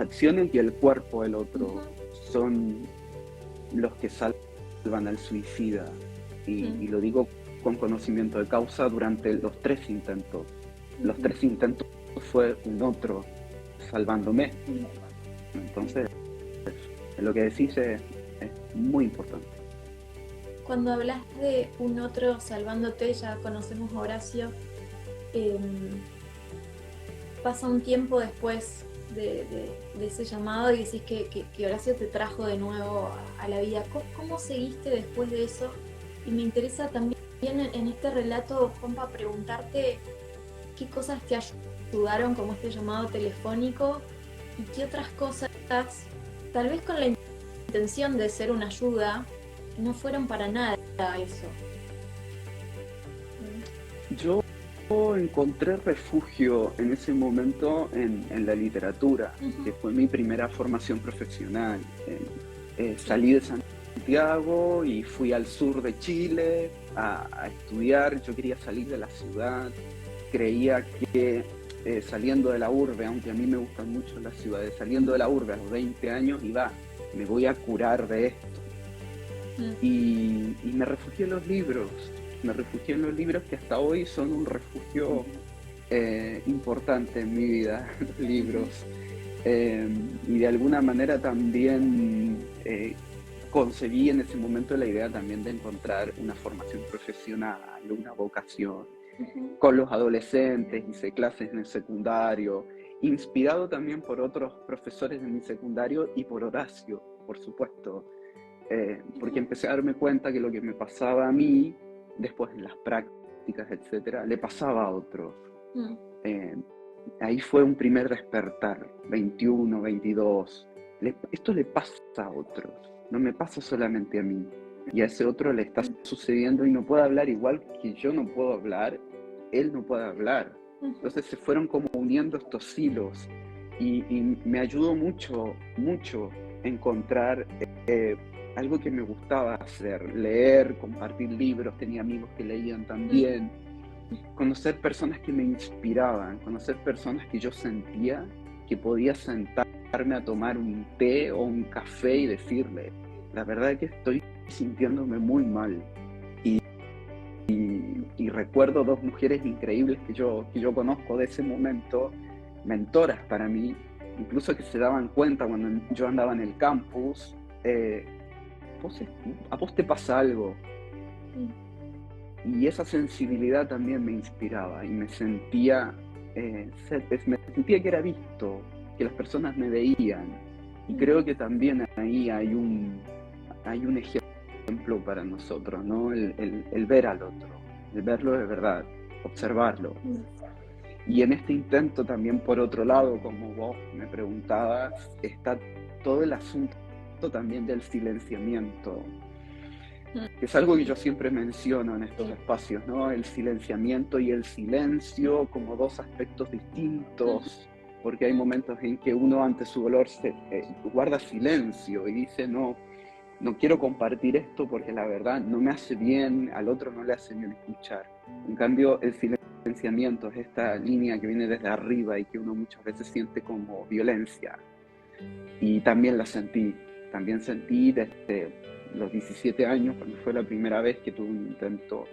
acciones y el cuerpo del otro son los que salvan al suicida. Y lo digo con conocimiento de causa durante los 3 intentos. Los 3 intentos fue un otro salvándome. Entonces, lo que decís es muy importante. Cuando hablas de un otro salvándote, ya conocemos a Horacio, pasa un tiempo después de ese llamado y decís que Horacio te trajo de nuevo a la vida. ¿Cómo seguiste después de eso? Y me interesa también en este relato, Juanpa, preguntarte qué cosas te ayudaron como este llamado telefónico y qué otras cosas, tal vez con la intención de ser una ayuda, no fueron para nada eso. Yo encontré refugio en ese momento en la literatura, que fue mi primera formación profesional. Salí de Santiago y fui al sur de Chile a estudiar. Yo quería salir de la ciudad. Creía que saliendo de la urbe, aunque a mí me gustan mucho las ciudades, saliendo de la urbe a los 20 años, me voy a curar de esto. Y me refugié en los libros. Me refugié en los libros que hasta hoy son un refugio importante en mi vida, los libros. Y de alguna manera también concebí en ese momento la idea también de encontrar una formación profesional, una vocación. Con los adolescentes, hice clases en el secundario, inspirado también por otros profesores de mi secundario y por Horacio, por supuesto. Porque empecé a darme cuenta que lo que me pasaba a mí, después en las prácticas, etcétera, le pasaba a otros. Ahí fue un primer despertar, 21, 22. Esto le pasa a otros, no me pasa solamente a mí. Y a ese otro le está sucediendo y no puede hablar igual que yo no puedo hablar, él no puede hablar. Entonces se fueron como uniendo estos hilos y me ayudó mucho encontrar algo que me gustaba hacer, leer, compartir libros, tenía amigos que leían también, conocer personas que me inspiraban, conocer personas que yo sentía que podía sentarme a tomar un té o un café y decirle, la verdad es que estoy sintiéndome muy mal. Y recuerdo 2 mujeres increíbles que yo conozco de ese momento, mentoras para mí, incluso que se daban cuenta cuando yo andaba en el campus, a vos te pasa algo. Y esa sensibilidad también me inspiraba y me sentía que era visto, que las personas me veían. Y creo que también ahí hay un ejemplo para nosotros, ¿no? El ver al otro, el verlo de verdad, observarlo. Y en este intento también, por otro lado, como vos me preguntabas, está todo el asunto también del silenciamiento, que es algo que yo siempre menciono en estos espacios, ¿no? El silenciamiento y el silencio como 2 aspectos distintos, porque hay momentos en que uno ante su dolor guarda silencio y dice, no quiero compartir esto porque la verdad no me hace bien, al otro no le hace bien escuchar. En cambio, el silenciamiento es esta línea que viene desde arriba y que uno muchas veces siente como violencia. Y también sentí desde los 17 años, cuando fue la primera vez que tuve un intento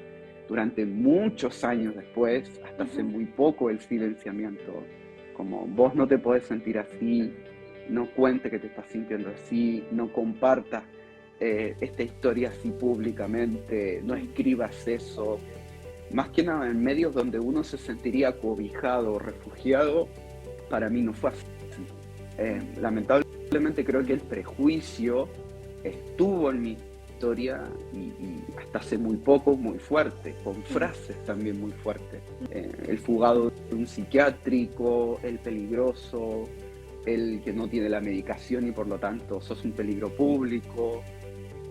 durante muchos años después, hasta hace muy poco, el silenciamiento. Como vos no te podés sentir así, no cuente que te estás sintiendo así, no compartas esta historia así públicamente, no escribas eso. Más que nada en medios donde uno se sentiría cobijado o refugiado, para mí no fue así. Lamentablemente creo que el prejuicio estuvo en mi historia y hasta hace muy poco muy fuerte, con frases también muy fuertes. El fugado de un psiquiátrico, el peligroso, el que no tiene la medicación y por lo tanto sos un peligro público,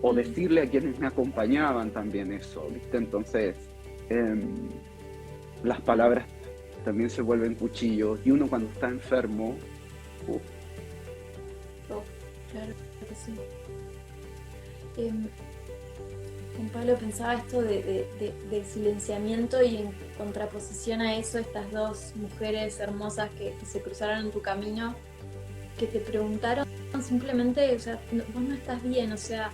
o decirle a quienes me acompañaban también eso, ¿viste? Entonces, las palabras también se vuelven cuchillos y uno cuando está enfermo, claro que sí. Con Pablo pensaba esto del silenciamiento y en contraposición a eso, estas dos mujeres hermosas que se cruzaron en tu camino, que te preguntaron simplemente, o sea, vos no estás bien, o sea,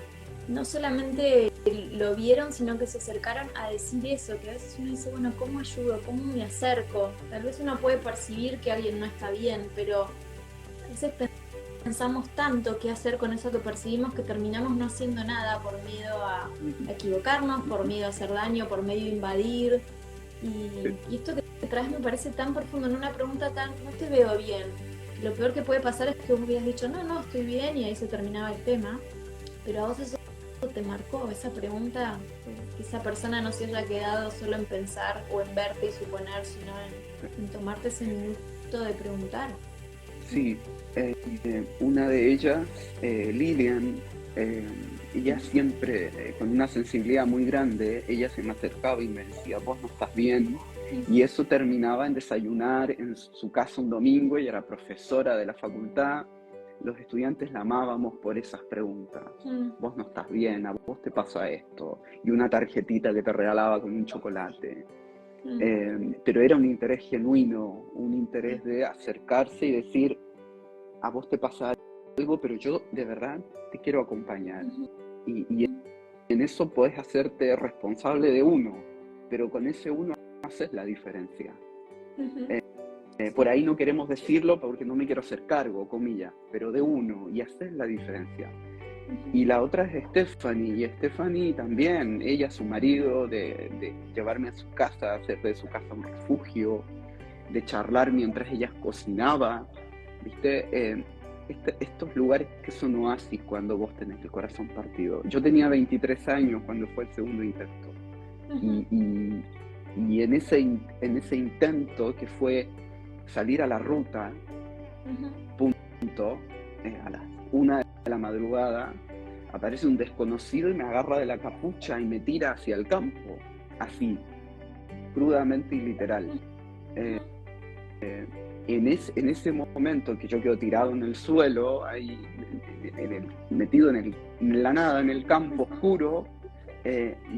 no solamente lo vieron, sino que se acercaron a decir eso, que a veces uno dice, bueno, ¿cómo ayudo? ¿Cómo me acerco? Tal vez uno puede percibir que alguien no está bien, pero a veces pensamos tanto qué hacer con eso que percibimos que terminamos no haciendo nada por miedo a equivocarnos, por miedo a hacer daño, por miedo a invadir. Y esto que te traes me parece tan profundo, en una pregunta tan, no te veo bien. Lo peor que puede pasar es que vos hubieras dicho, no, estoy bien, y ahí se terminaba el tema. Pero a vos eso te marcó, esa pregunta, que esa persona no se haya quedado solo en pensar o en verte y suponer, sino en tomarte ese minuto de preguntar. Sí, una de ellas, Lilian, ella siempre, con una sensibilidad muy grande, ella se me acercaba y me decía, vos no estás bien. Y eso terminaba en desayunar en su casa un domingo. Ella era profesora de la facultad. Los estudiantes la amábamos por esas preguntas. Vos no estás bien, a vos te pasa esto. Y una tarjetita que te regalaba con un chocolate. Pero era un interés genuino, un interés de acercarse y decir, a vos te pasa algo, pero yo de verdad te quiero acompañar. Y en eso podés hacerte responsable de uno, pero con ese uno haces la diferencia. Por ahí no queremos decirlo porque no me quiero hacer cargo, comillas, pero de uno, y haces la diferencia. Y la otra es Stephanie, y Stephanie también, ella, su marido, de llevarme a su casa, hacer de su casa un refugio, de charlar mientras ella cocinaba, ¿viste? Estos lugares que son oasis cuando vos tenés el corazón partido. Yo tenía 23 años cuando fue el segundo intento, y en ese intento que fue salir a la ruta, punto, a las 1 de la madrugada, aparece un desconocido y me agarra de la capucha y me tira hacia el campo, así, crudamente y literal. En ese momento que yo quedo tirado en el suelo, ahí, metido en la nada, en el campo oscuro,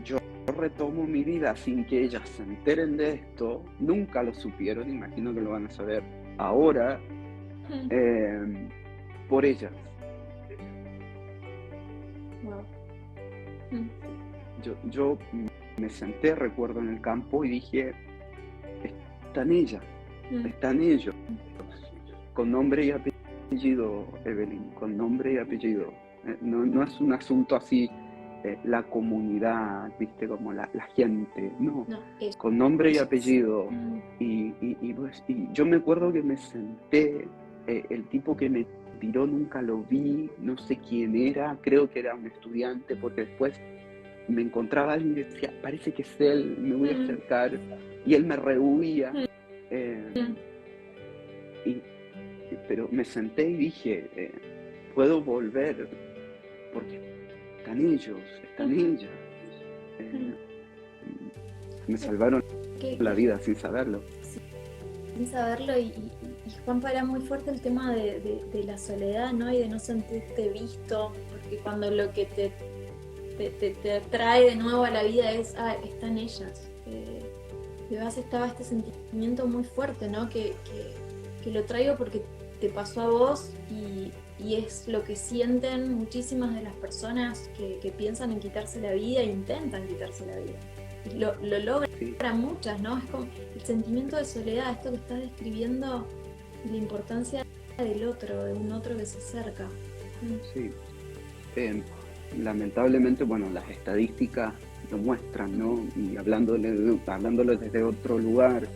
yo retomo mi vida sin que ellas se enteren de esto. Nunca lo supieron, imagino que lo van a saber ahora, por ellas. Wow. Yo me senté, recuerdo, en el campo y dije, están ellas, están ellos, con nombre y apellido, Evelyn, con nombre y apellido. No es un asunto así, la comunidad, viste, como la gente, no, con nombre y apellido. Y yo me acuerdo que me senté, el tipo que me tiró nunca lo vi, no sé quién era, creo que era un estudiante, porque después me encontraba alguien y decía, parece que es él, me voy a acercar, y él me rehuía. Pero me senté y dije, puedo volver, porque están ellos, están ellas. Me salvaron la vida sin saberlo. Sí, sin saberlo, y Juanpa, era muy fuerte el tema de la soledad, ¿no? Y de no sentirte visto, porque cuando lo que te trae de nuevo a la vida es, están ellas. De base estaba este sentimiento muy fuerte, ¿no? Que lo traigo porque te pasó a vos y es lo que sienten muchísimas de las personas que piensan en quitarse la vida e intentan quitarse la vida. lo logra sí, muchas, ¿no? Es como el sentimiento de soledad, esto que estás describiendo, la importancia del otro, de un otro que se acerca. sí. Eh, Lamentablemente, bueno, las estadísticas lo muestran, ¿no? Y hablándolo desde otro lugar,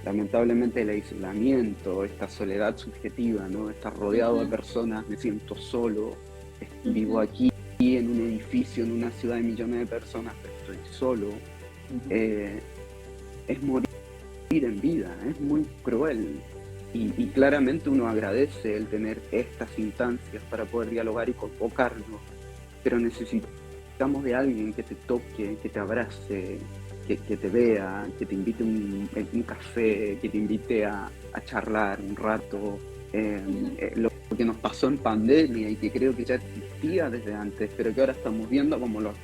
lamentablemente el aislamiento, esta soledad subjetiva, ¿no? Estar rodeado de Ujú, personas, me siento solo, vivo ujú, aquí en un edificio, en una ciudad de millones de personas, pero estoy solo, ujú. eh, es morir en vida, es muy cruel. Y claramente uno agradece el tener estas instancias para poder dialogar y convocarnos, pero necesitamos de alguien que te toque, que te abrace, que te vea, que te invite un café, que te invite a charlar un rato. Ujú. Lo que nos pasó en pandemia y que creo que ya existía desde antes, pero que ahora estamos viendo como los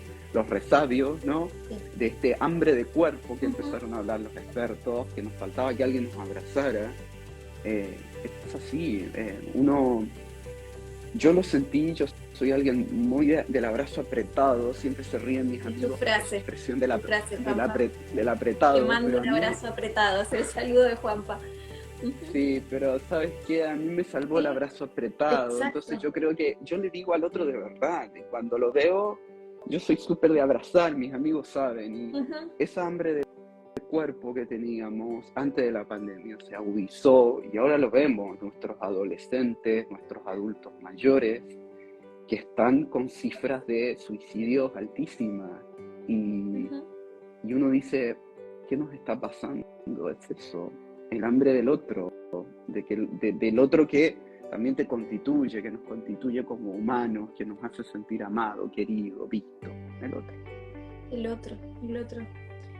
resabios, ¿no? Sí. De este hambre de cuerpo que Ujú. empezaron a hablar los expertos, que nos faltaba que alguien nos abrazara. Es así, yo lo sentí, yo soy alguien muy del abrazo apretado, siempre se ríen mis Es tu amigos de esa frase, expresión tu frase, Juanpa. del Te apretado, mando pero a un mí, abrazo apretado, es el saludo de Juanpa. Ujú. sí, pero ¿sabes qué? A mí me salvó el Sí, abrazo apretado, entonces exacto. yo creo que yo le digo al otro de verdad, y cuando lo veo, yo soy súper de abrazar, mis amigos saben, y Ujú. esa hambre de cuerpo que teníamos antes de la pandemia se agudizó y ahora lo vemos, nuestros adolescentes, nuestros adultos mayores, que están con cifras de suicidios altísimas. Y, Ujú. y uno dice, ¿qué nos está pasando? Es eso, el hambre del otro, del otro que también te constituye, que nos constituye como humanos, que nos hace sentir amado, querido, visto, el otro. El otro, el otro.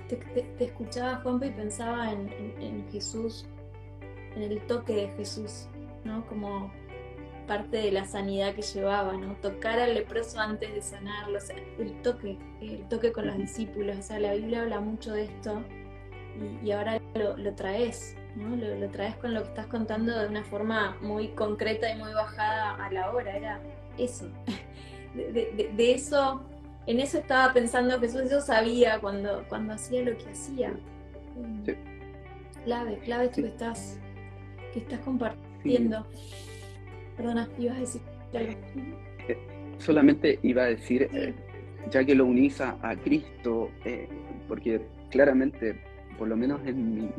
Te escuchaba, Juanpa, y pensaba en Jesús, en el toque de Jesús, ¿no? Como parte de la sanidad que llevaba, ¿no? Tocar al leproso antes de sanarlo, o sea, el toque con los Ujú. discípulos, o sea, la Biblia habla mucho de esto y ahora lo traes, ¿no? Lo traes con lo que estás contando de una forma muy concreta y muy bajada a la hora, era eso. De eso, en eso estaba pensando Jesús, eso sabía cuando hacía lo que hacía. Sí, Eh, sí, clave esto sí, que estás sí. compartiendo. Perdona, ibas a decir algo. Solamente iba a decir, Sí. ya que lo unís a Cristo, porque claramente, por lo menos en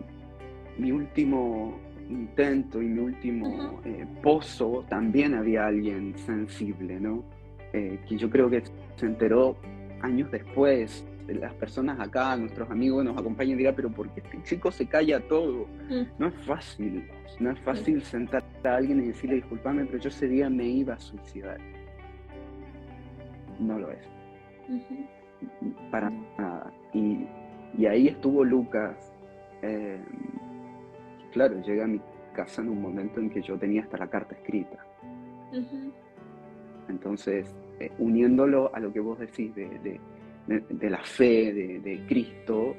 mi último intento y mi Ujú, último pozo, también había alguien sensible, ¿no? Que yo creo que se enteró años después. Las personas acá, nuestros amigos nos acompañan y dirán, pero ¿por qué este chico se calla todo? mm, No es fácil, no es sí, fácil sentar a alguien y decirle, disculpame, pero yo ese día me iba a suicidar. No lo es, ujú, para no, nada. Y ahí estuvo Lucas. eh, claro, llegué a mi casa en un momento en que yo tenía hasta la carta escrita. ujú, Entonces, uniéndolo a lo que vos decís de la fe, de Cristo,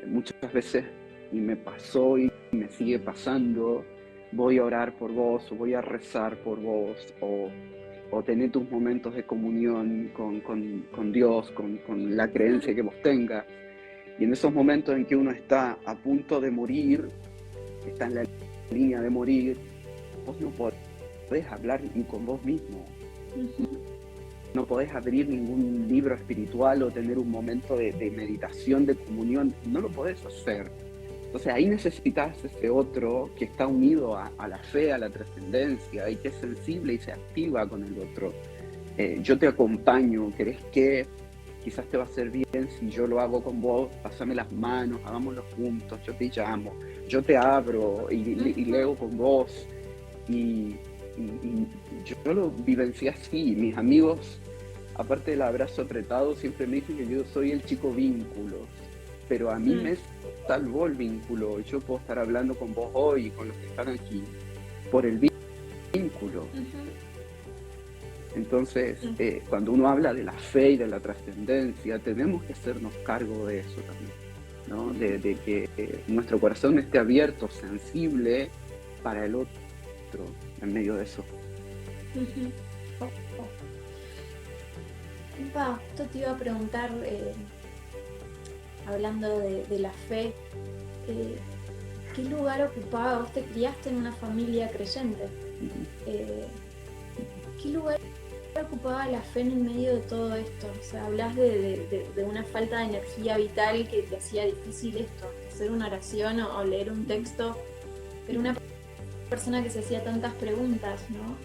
muchas veces, y me pasó y me sigue pasando, voy a orar por vos, o voy a rezar por vos, o tener tus momentos de comunión con Dios, con la creencia que vos tengas. Y en esos momentos en que uno está a punto de morir, está en la línea de morir, vos no podés hablar ni con vos mismo, ujú, no podés abrir ningún libro espiritual o tener un momento de meditación, de comunión, no lo podés hacer. Entonces ahí necesitas ese otro que está unido a la fe, a la trascendencia y que es sensible y se activa con el otro. Yo te acompaño, ¿querés que quizás te va a hacer bien si yo lo hago con vos? Pásame las manos, hagámoslo juntos, yo te llamo, yo te abro y ujú. leo con vos. Y, y yo lo vivencié así. Mis amigos, aparte del abrazo apretado, siempre me dicen que yo soy el chico vínculos, pero a mí Mm, me salvó el vínculo. Yo puedo estar hablando con vos hoy y con los que están aquí por el vínculo. ujú, Entonces, mm. cuando uno habla de la fe y de la trascendencia, tenemos que hacernos cargo de eso también, ¿no? De que nuestro corazón esté abierto, sensible para el otro en medio de eso. Ujú. Pa, esto te iba a preguntar, hablando de la fe, ¿qué lugar ocupaba? Vos te criaste en una familia creyente. ¿Qué lugar ocupaba la fe en el medio de todo esto? O sea, hablas de una falta de energía vital que te hacía difícil esto, hacer una oración o leer un texto, pero una persona que se hacía tantas preguntas, ¿no?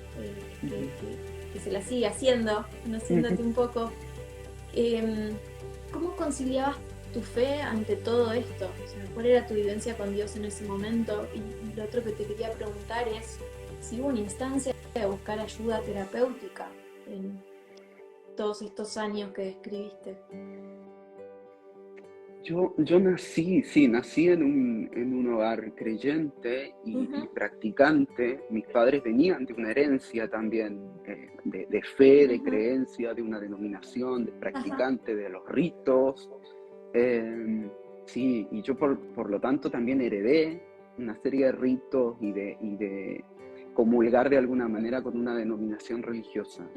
Que se las sigue haciendo, conociéndote un poco. ¿Cómo conciliabas tu fe ante todo esto? O sea, ¿cuál era tu vivencia con Dios en ese momento? Y lo otro que te quería preguntar es si hubo una instancia de buscar ayuda terapéutica en todos estos años que describiste. Yo nací en un hogar creyente y practicante. Mis padres venían de una herencia también de fe, de creencia, de una denominación, de practicante, de los ritos. Sí, y yo por lo tanto también heredé una serie de ritos y de comulgar de alguna manera con una denominación religiosa.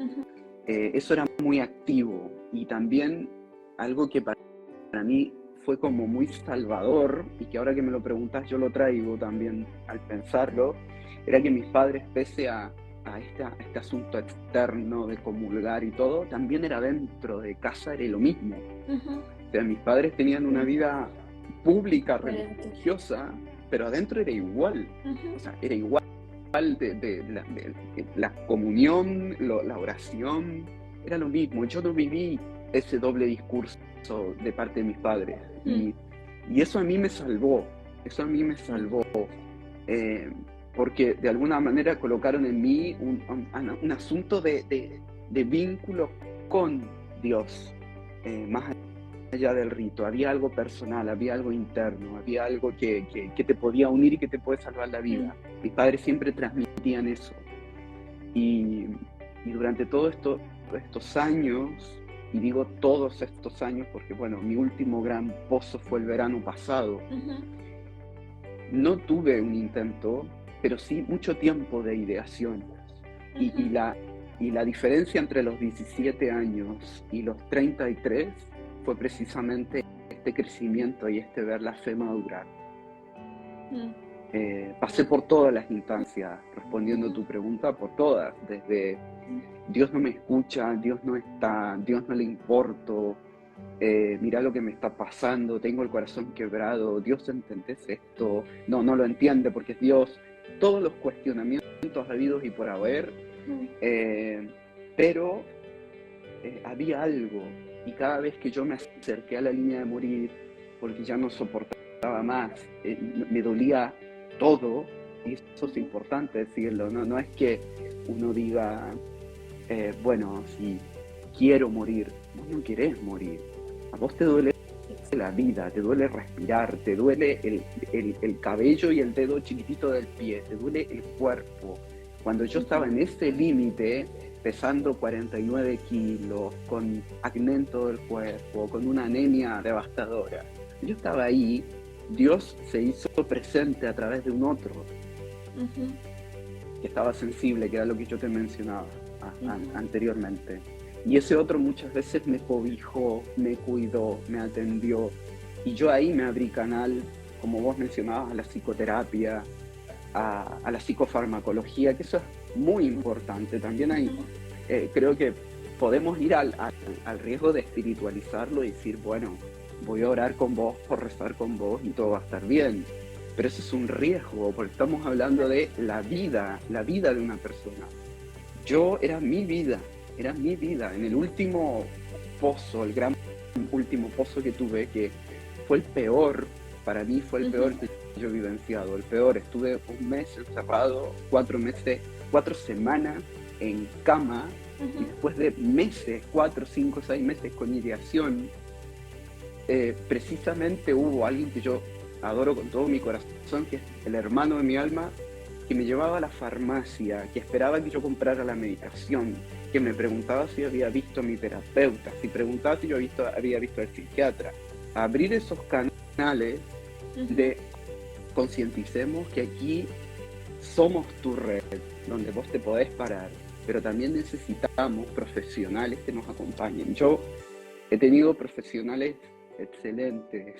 Eso era muy activo y también algo que para mí fue como muy salvador y que ahora que me lo preguntas yo lo traigo también al pensarlo, era que mis padres, pese a este asunto externo de comulgar y todo, también era dentro de casa, era lo mismo. O sea, mis padres tenían una vida pública, religiosa, pero adentro era igual. O sea, era igual de la comunión, la oración, era lo mismo. Yo no viví ese doble discurso de parte de mis padres. Y eso a mí me salvó. Porque de alguna manera colocaron en mí un asunto de vínculo con Dios, más allá del rito. Había algo personal, había algo interno, había algo que te podía unir y que te puede salvar la vida. Mis padres siempre transmitían eso. Y durante todos estos años, y digo todos estos años porque, bueno, mi último gran pozo fue el verano pasado, no tuve un intento, pero sí mucho tiempo de ideación. Y la diferencia entre los 17 años y los 33 fue precisamente este crecimiento y este ver la fe madurar. Pasé por todas las instancias, respondiendo a tu pregunta, por todas, desde Dios no me escucha, Dios no está, Dios no le importo, mira lo que me está pasando, tengo el corazón quebrado, Dios, ¿entendés esto? No lo entiende porque es Dios. Todos los cuestionamientos habidos y por haber, pero había algo, y cada vez que yo me acerqué a la línea de morir, porque ya no soportaba más, me dolía todo, y eso es importante decirlo, no es que uno diga, bueno, si quiero morir, vos no querés morir, a vos te duele la vida, te duele respirar, te duele el cabello y el dedo chiquitito del pie, te duele el cuerpo. Cuando yo estaba en ese límite, pesando 49 kilos, con acné en todo el cuerpo, con una anemia devastadora, yo estaba ahí, Dios se hizo presente a través de un otro, que estaba sensible, que era lo que yo te mencionaba anteriormente. Y ese otro muchas veces me cobijó, me cuidó, me atendió. Y yo ahí me abrí canal, como vos mencionabas, a la psicoterapia, a la psicofarmacología, que eso es muy importante. También hay, creo que podemos ir al riesgo de espiritualizarlo y decir, bueno, voy a orar con vos, por rezar con vos y todo va a estar bien. Pero eso es un riesgo, porque estamos hablando de la vida de una persona. Era mi vida. En el último pozo, el gran último pozo que tuve, que fue el peor, para mí fue el peor que yo he vivenciado, el peor. Estuve un mes encerrado, 4 semanas en cama, y después de meses, 4, 5, 6 meses con ideación, precisamente hubo alguien que yo adoro con todo mi corazón, que es el hermano de mi alma, que me llevaba a la farmacia, que esperaba que yo comprara la medicación, que me preguntaba si había visto a mi terapeuta, si preguntaba si yo había visto al psiquiatra. Abrir esos canales de concienticemos que aquí somos tu red, donde vos te podés parar, pero también necesitamos profesionales que nos acompañen. Yo he tenido profesionales excelente.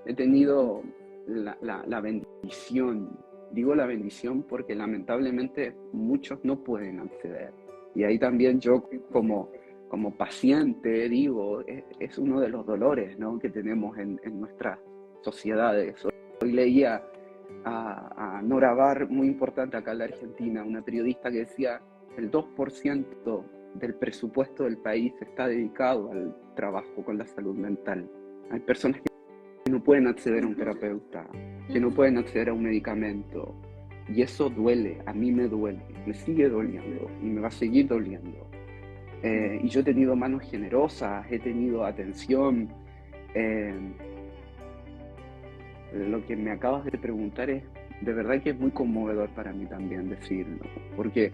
He tenido la bendición, digo la bendición porque lamentablemente muchos no pueden acceder. Y ahí también yo como paciente digo, es uno de los dolores, ¿no?, que tenemos en nuestras sociedades. Hoy leía a Nora Barr, muy importante acá en la Argentina, una periodista que decía el 2% del presupuesto del país está dedicado al trabajo con la salud mental. Hay personas que no pueden acceder a un terapeuta, que no pueden acceder a un medicamento, y eso duele, a mí me duele, me sigue doliendo y me va a seguir doliendo. Y yo he tenido manos generosas, he tenido atención. Lo que me acabas de preguntar es, de verdad que es muy conmovedor para mí también decirlo, porque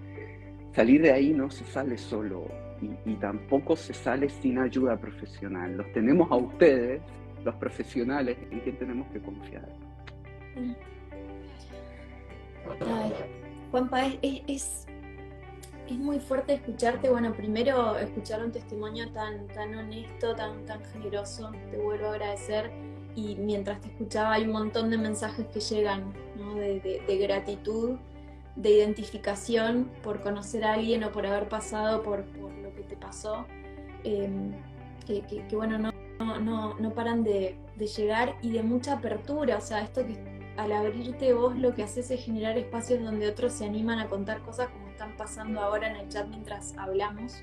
salir de ahí no se sale solo y tampoco se sale sin ayuda profesional. Los tenemos a ustedes, los profesionales, en quien tenemos que confiar. Ay, Juanpa, es muy fuerte escucharte. Bueno, primero escuchar un testimonio tan honesto, tan generoso, te vuelvo a agradecer. Y mientras te escuchaba hay un montón de mensajes que llegan, ¿no?, de gratitud, de identificación por conocer a alguien o por haber pasado por lo que te pasó, que bueno, no paran de llegar, y de mucha apertura. O sea, esto que al abrirte vos lo que haces es generar espacios donde otros se animan a contar cosas como están pasando ahora en el chat mientras hablamos.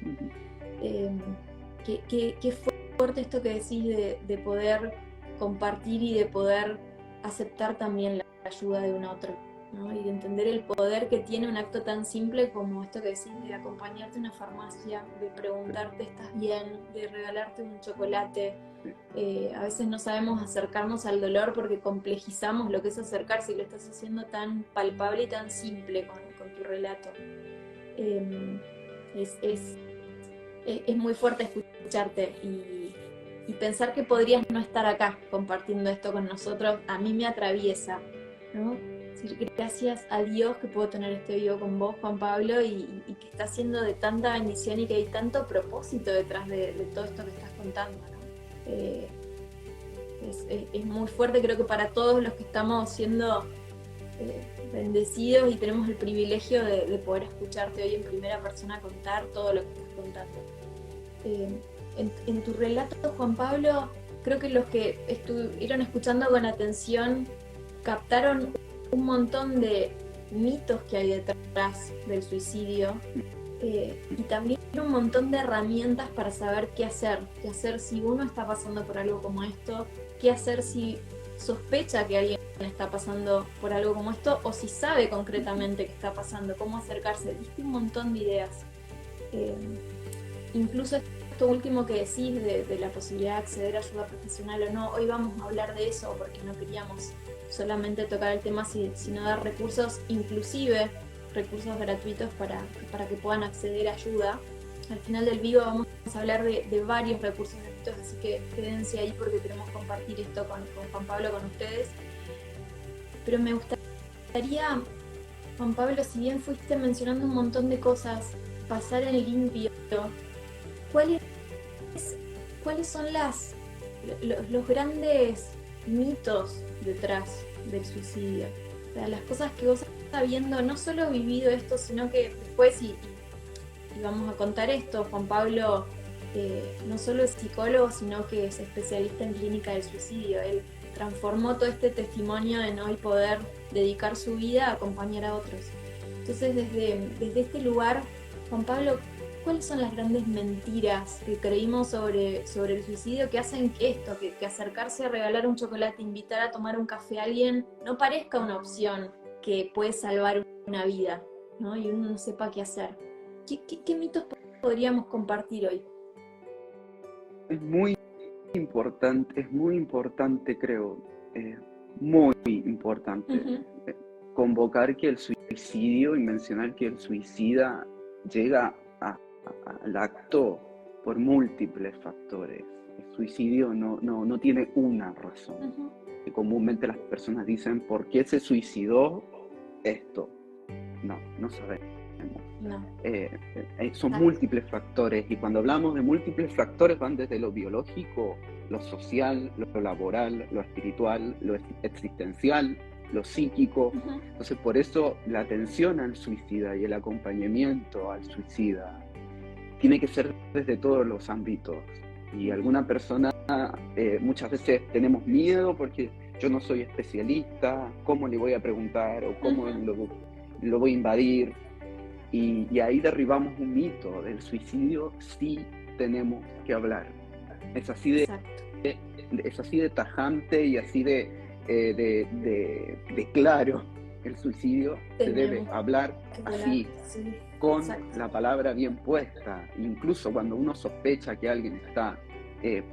Qué fuerte esto que decís de poder compartir y de poder aceptar también la ayuda de un otro, ¿no? Y de entender el poder que tiene un acto tan simple como esto que decís de acompañarte a una farmacia, de preguntarte ¿estás bien?, de regalarte un chocolate. A veces no sabemos acercarnos al dolor porque complejizamos lo que es acercarse, y lo estás haciendo tan palpable y tan simple con tu relato. Es muy fuerte escucharte y pensar que podrías no estar acá compartiendo esto con nosotros, a mí me atraviesa, ¿no? Es decir, gracias a Dios que puedo tener este video con vos, Juan Pablo, y que está siendo de tanta bendición y que hay tanto propósito detrás de todo esto que estás contando, ¿no? Es muy fuerte, creo que para todos los que estamos siendo bendecidos y tenemos el privilegio de poder escucharte hoy en primera persona contar todo lo que estás contando. En tu relato, Juan Pablo, creo que los que estuvieron escuchando con atención captaron un montón de mitos que hay detrás del suicidio, y también un montón de herramientas para saber qué hacer si uno está pasando por algo como esto, qué hacer si sospecha que alguien está pasando por algo como esto, o si sabe concretamente qué está pasando, cómo acercarse. Diste un montón de ideas. Incluso esto último que decís de la posibilidad de acceder a ayuda profesional o no, hoy vamos a hablar de eso porque no queríamos solamente tocar el tema, sino dar recursos, inclusive recursos gratuitos para que puedan acceder a ayuda. Al final del video vamos a hablar de varios recursos gratuitos, así que quédense ahí porque queremos compartir esto con Juan Pablo, con ustedes. Pero me gustaría, Juan Pablo, si bien fuiste mencionando un montón de cosas, pasar en limpio, ¿cuáles son los grandes mitos detrás del suicidio? O sea, las cosas que vos habiendo no solo vivido esto, sino que después, y vamos a contar esto, Juan Pablo no solo es psicólogo, sino que es especialista en clínica del suicidio. Él transformó todo este testimonio en hoy poder dedicar su vida a acompañar a otros. Entonces, desde este lugar, Juan Pablo, ¿cuáles son las grandes mentiras que creímos sobre el suicidio que hacen que acercarse a regalar un chocolate, invitar a tomar un café a alguien, no parezca una opción que puede salvar una vida, ¿no? Y uno no sepa qué hacer? ¿Qué mitos podríamos compartir hoy? Es muy importante, creo, muy importante, convocar que el suicidio y mencionar que el suicida llega al acto por múltiples factores. El suicidio no tiene una razón. Y comúnmente las personas dicen, ¿por qué se suicidó esto? No sabemos. No. Son Exacto. múltiples factores, y cuando hablamos de múltiples factores van desde lo biológico, lo social, lo laboral, lo espiritual, lo existencial, lo psíquico. Ujú. Entonces, por eso la atención al suicida y el acompañamiento al suicida tiene que ser desde todos los ámbitos. Y alguna persona, muchas veces tenemos miedo porque yo no soy especialista, ¿cómo le voy a preguntar o cómo Ujú. lo voy a invadir? Y ahí derribamos un mito. Del suicidio sí tenemos que hablar. Es así de, Exacto. es así de tajante y así de claro. El suicidio se debe Tenemos hablar que hablar. así, Sí. con Exacto. la palabra bien puesta. Incluso cuando uno sospecha que alguien está eh,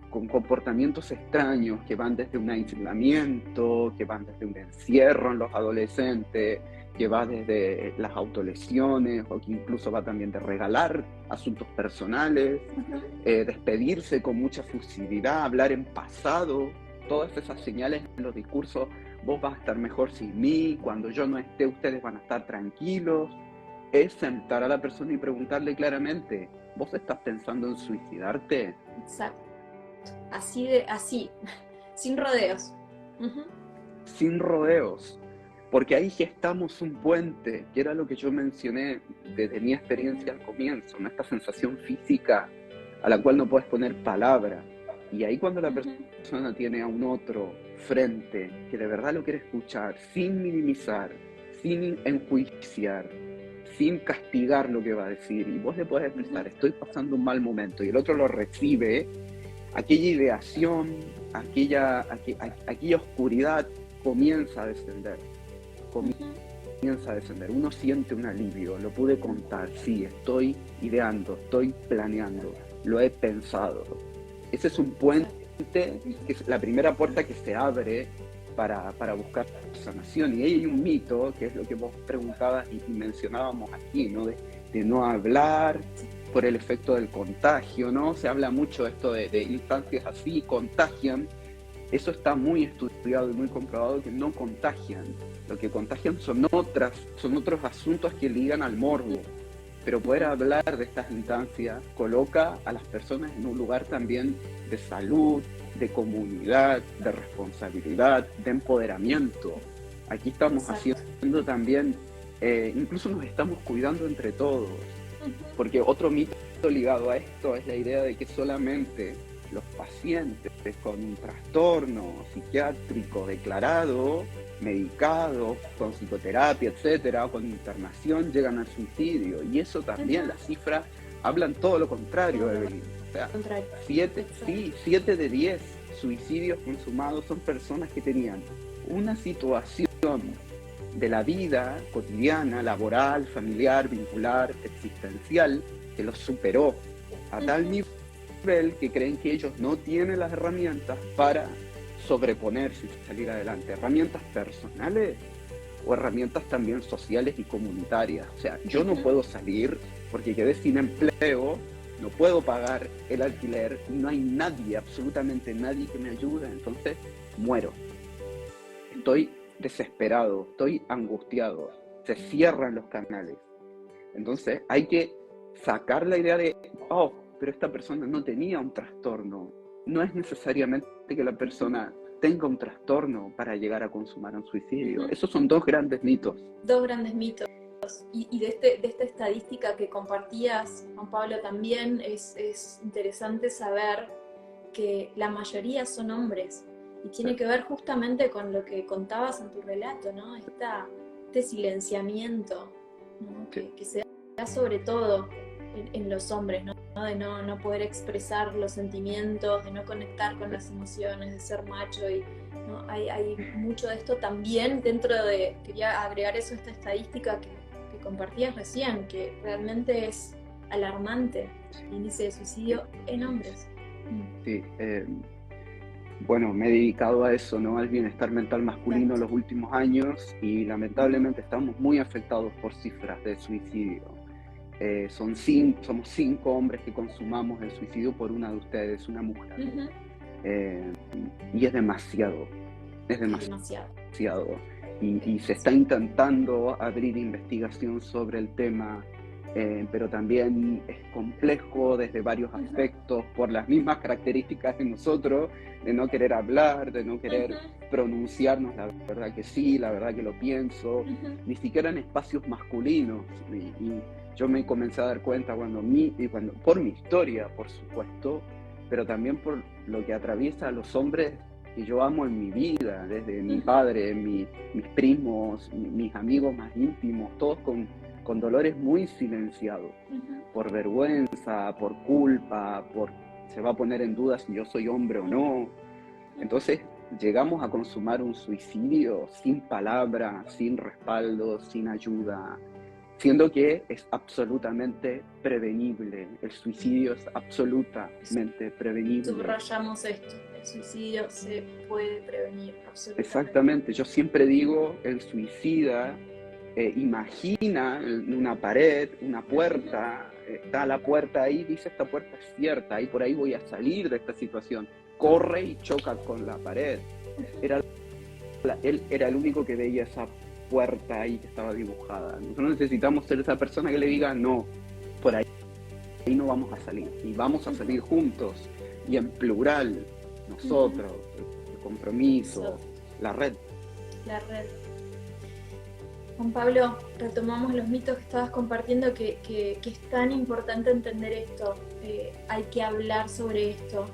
con comportamientos extraños que van desde un aislamiento, que van desde un encierro en los adolescentes, que va desde las autolesiones, o que incluso va también de regalar asuntos personales, Ujú. despedirse con mucha fusividad, hablar en pasado, todas esas señales en los discursos: vos vas a estar mejor sin mí, cuando yo no esté ustedes van a estar tranquilos. Es sentar a la persona y preguntarle claramente: ¿vos estás pensando en suicidarte? Exacto. Así, sin rodeos. Ujú. Sin rodeos, porque ahí gestamos un puente, que era lo que yo mencioné desde mi experiencia al comienzo, ¿no? Esta sensación física a la cual no puedes poner palabra. Y ahí cuando la Ujú. persona tiene a un otro frente que de verdad lo quiere escuchar, sin minimizar, sin enjuiciar, sin castigar lo que va a decir, y vos le podés expresar: Ujú. estoy pasando un mal momento, y el otro lo recibe, aquella ideación, aquella oscuridad comienza a descender, Ujú. comienza a descender. Uno siente un alivio, lo pude contar, sí, estoy ideando, estoy planeando, lo he pensado. Ese es un puente, Exacto. que es la primera puerta que se abre para buscar sanación. Y ahí hay un mito, que es lo que vos preguntabas y mencionábamos aquí, ¿no? De no hablar por el efecto del contagio, ¿no? Se habla mucho esto de instancias así, contagian. Eso está muy estudiado y muy comprobado, que no contagian. Lo que contagian son otros asuntos que ligan al morbo. Pero poder Ujú. hablar de estas instancias coloca a las personas en un lugar también de salud, de comunidad, de responsabilidad, de empoderamiento. Aquí estamos Exacto. haciendo también, incluso nos estamos cuidando entre todos. Ujú. Porque otro mito ligado a esto es la idea de que solamente los pacientes con un trastorno psiquiátrico declarado, medicado, con psicoterapia, etcétera, o con internación, llegan al suicidio. Y eso también, Ujú. las cifras hablan todo lo contrario, Todo lo Evelyn. O sea, contrario. Exacto. 7 de 10 suicidios consumados son personas que tenían una situación de la vida cotidiana, laboral, familiar, vincular, existencial, que los superó a tal Ujú. nivel que creen que ellos no tienen las herramientas para sobreponerse y salir adelante. Herramientas personales o herramientas también sociales y comunitarias. O sea, yo no Ujú. puedo salir porque quedé sin empleo, no puedo pagar el alquiler, no hay nadie, absolutamente nadie que me ayude, entonces muero. Estoy desesperado, estoy angustiado, se cierran los canales. Entonces hay que sacar la idea de: oh, pero esta persona no tenía un trastorno. No es necesariamente que la persona tenga un trastorno para llegar a consumar un suicidio. Ujú. Esos son dos grandes mitos. Dos grandes mitos. Y de esta estadística que compartías, Juan Pablo, también es interesante saber que la mayoría son hombres y tiene que ver justamente con lo que contabas en tu relato, ¿no? Este silenciamiento, ¿no? Sí, Que se da sobre todo en los hombres, ¿no? De no poder expresar los sentimientos, de no conectar con sí, las emociones, de ser macho y ¿no? Hay mucho de esto también dentro de, quería agregar eso, esta estadística que compartías recién, que realmente es alarmante, el índice de sí, suicidio en hombres. sí. Bueno, me he dedicado a eso, ¿no? Al bienestar mental masculino Exacto. los últimos años, y Ujú. lamentablemente estamos muy afectados por cifras de suicidio. Somos 5 hombres que consumamos el suicidio por una de ustedes, una mujer. Ujú. Eh, y es demasiado, es Es demasiado. demasiado. y se está intentando abrir investigación sobre el tema, pero también es complejo desde varios aspectos por las mismas características de nosotros, de no querer hablar, de no querer pronunciarnos la verdad que sí, la verdad que lo pienso, ni siquiera en espacios masculinos. Y yo me comencé a dar cuenta por mi historia, por supuesto, pero también por lo que atraviesa a los hombres que yo amo en mi vida, desde mi padre, mis primos, mis amigos más íntimos, todos con dolores muy silenciados, por vergüenza, por culpa, se va a poner en duda si yo soy hombre o no. Entonces llegamos a consumar un suicidio sin palabra, sin respaldo, sin ayuda, siendo que es absolutamente prevenible. El suicidio es absolutamente prevenible. Subrayamos esto, el suicidio se puede prevenir absolutamente. Exactamente, yo siempre digo, el suicida imagina una pared, una puerta, está la puerta ahí, dice esta puerta es cierta, ahí por ahí voy a salir de esta situación, corre y choca con la pared. Él era el único que veía esa puerta ahí que estaba dibujada. Nosotros necesitamos ser esa persona que le diga no, por ahí no vamos a salir, y vamos a salir juntos, y en plural, nosotros, el compromiso, la red. La red. Juan Pablo, retomamos los mitos que estabas compartiendo, que es tan importante entender esto. Hay que hablar sobre esto.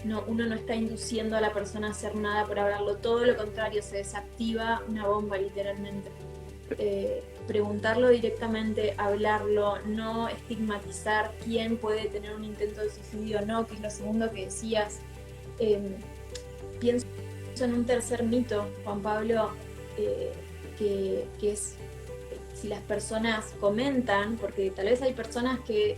No, uno no está induciendo a la persona a hacer nada por hablarlo, todo lo contrario, se desactiva una bomba literalmente. Preguntarlo directamente, hablarlo, no estigmatizar quién puede tener un intento de suicidio o no, que es lo segundo que decías. Pienso en un tercer mito, Juan Pablo, que es si las personas comentan, porque tal vez hay personas que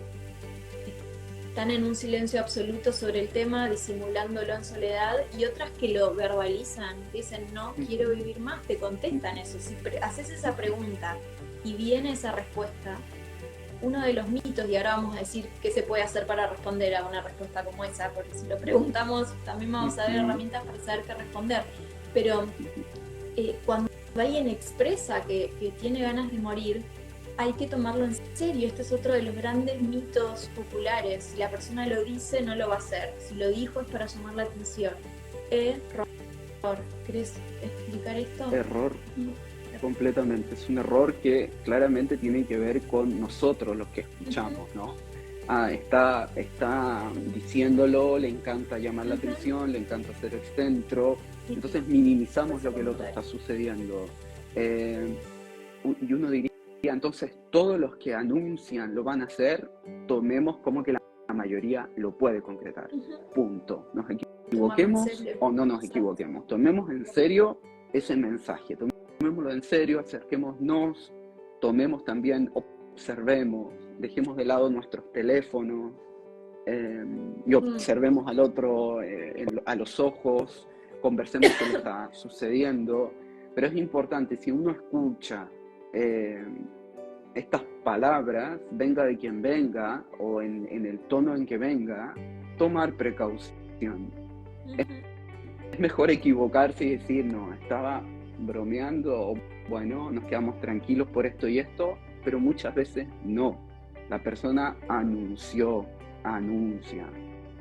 están en un silencio absoluto sobre el tema, disimulándolo en soledad, y otras que lo verbalizan, dicen no quiero vivir más, te contestan eso. Si haces esa pregunta y viene esa respuesta, uno de los mitos, y ahora vamos a decir qué se puede hacer para responder a una respuesta como esa, porque si lo preguntamos también vamos a ver herramientas para saber qué responder, pero cuando alguien expresa que tiene ganas de morir, hay que tomarlo en serio. Este es otro de los grandes mitos populares. Si la persona lo dice, no lo va a hacer. Si lo dijo, es para llamar la atención. Error. ¿Querés explicar esto? Error. Completamente. Es un error que claramente tiene que ver con nosotros, los que escuchamos, ¿no? Está diciéndolo, le encanta llamar la atención, le encanta ser el centro, entonces minimizamos lo que el otro está sucediendo. Y uno diría, entonces todos los que anuncian lo van a hacer, tomemos como que la mayoría lo puede concretar. Punto. Nos equivoquemos o no nos equivoquemos. Tomemos en serio ese mensaje, tomémoslo en serio, acerquémonos, tomemos también, observemos, dejemos de lado nuestros teléfonos y observemos al otro a los ojos, conversemos qué le está sucediendo. Pero es importante, si uno escucha estas palabras, venga de quien venga o en el tono en que venga, tomar precaución. Es mejor equivocarse y decir, no, estaba bromeando, o bueno, nos quedamos tranquilos por esto y esto, pero muchas veces no. La persona anuncia.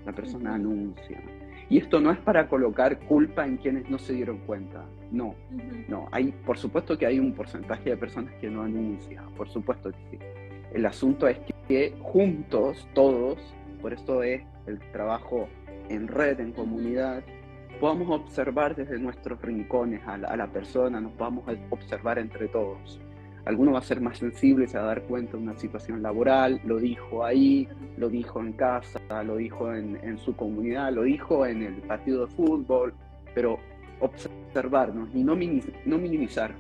La persona anuncia. Y esto no es para colocar culpa en quienes no se dieron cuenta. No. Por supuesto que hay un porcentaje de personas que no anuncian. Por supuesto que sí. El asunto es que juntos, todos, por esto es el trabajo en red, en comunidad, podamos observar desde nuestros rincones a la persona, nos podamos observar entre todos. Alguno va a ser más sensible, se va a dar cuenta de una situación laboral, lo dijo ahí, lo dijo en casa, lo dijo en su comunidad, lo dijo en el partido de fútbol, pero observarnos y no minimizar,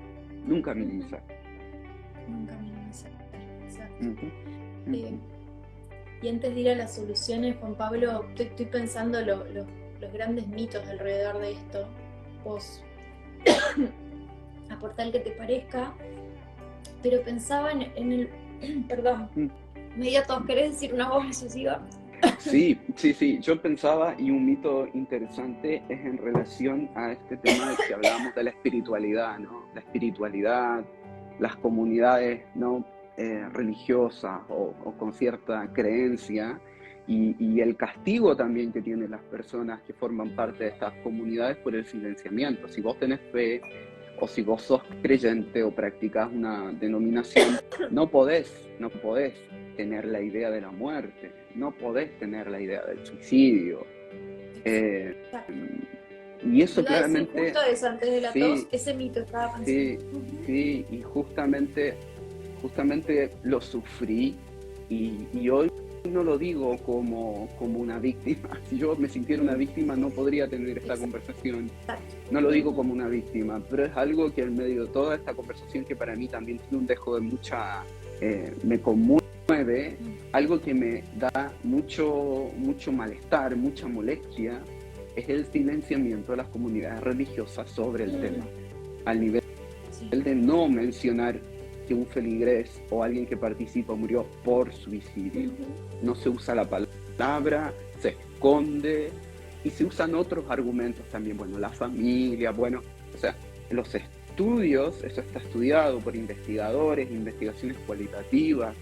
nunca minimizar. Nunca minimizar, exacto. Y antes de ir a las soluciones, Juan Pablo, estoy pensando los grandes mitos alrededor de esto. Vos aportá el que te parezca, pero pensaba en el... Perdón, medio tos, ¿querés decir una voz excesiva? Sí, sí, sí. Yo pensaba, y un mito interesante es en relación a este tema de que hablamos de la espiritualidad, ¿no? La espiritualidad, las comunidades, ¿no? Religiosas o con cierta creencia, y el castigo también que tienen las personas que forman parte de estas comunidades por el silenciamiento. Si vos tenés fe o si vos sos creyente o practicás una denominación, no podés tener la idea de la muerte, no podés tener la idea del suicidio. Eh, Exacto. y eso Iba a decir claramente, justo eso antes de la tos, sí, ese mito estaba pensando. sí, sí, y justamente lo sufrí, y hoy no lo digo como una víctima. Si yo me sintiera una víctima no podría tener esta conversación. No lo digo como una víctima, pero es algo que en medio de toda esta conversación, que para mí también tiene un dejo de mucha, me conmueve, algo que me da mucho malestar, mucha molestia, es el silenciamiento de las comunidades religiosas sobre el tema, al nivel de no mencionar que un feligrés o alguien que participa murió por suicidio. No se usa la palabra, se esconde, y se usan otros argumentos también, bueno, la familia, bueno, o sea, los estudios, eso está estudiado por investigadores, investigaciones cualitativas,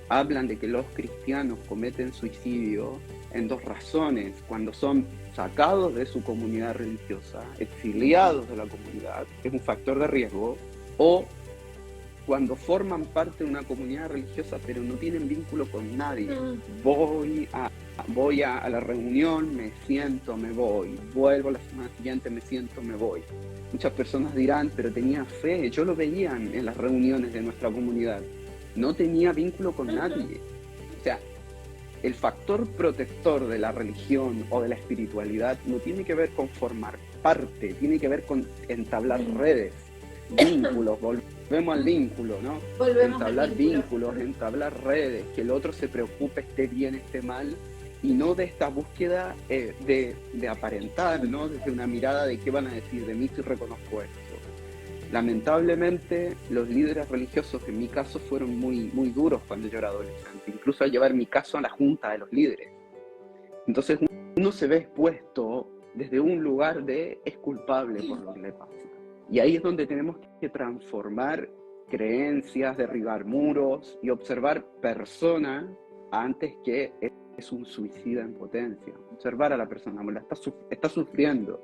hablan de que los cristianos cometen suicidio en dos razones: cuando son sacados de su comunidad religiosa, exiliados de la comunidad, es un factor de riesgo, o cuando forman parte de una comunidad religiosa pero no tienen vínculo con nadie. Voy a la reunión, me siento, me voy. Vuelvo la semana siguiente, me siento, me voy. Muchas personas dirán, pero tenía fe. Yo lo veía en las reuniones de nuestra comunidad. No tenía vínculo con nadie. O sea, el factor protector de la religión o de la espiritualidad no tiene que ver con formar parte, tiene que ver con entablar redes, vínculos. Volvemos al vínculo, ¿no? Entablar vínculos, entablar redes, que el otro se preocupe, esté bien, esté mal, y no de esta búsqueda de aparentar, ¿no? Desde una mirada de qué van a decir de mí si reconozco esto. Lamentablemente, los líderes religiosos, en mi caso, fueron muy, muy duros cuando yo era adolescente, incluso al llevar mi caso a la junta de los líderes. Entonces, uno se ve expuesto desde un lugar de es culpable por lo que le pasa. Y ahí es donde tenemos que transformar creencias, derribar muros y observar persona antes que es un suicida en potencia. Observar a la persona, está sufriendo.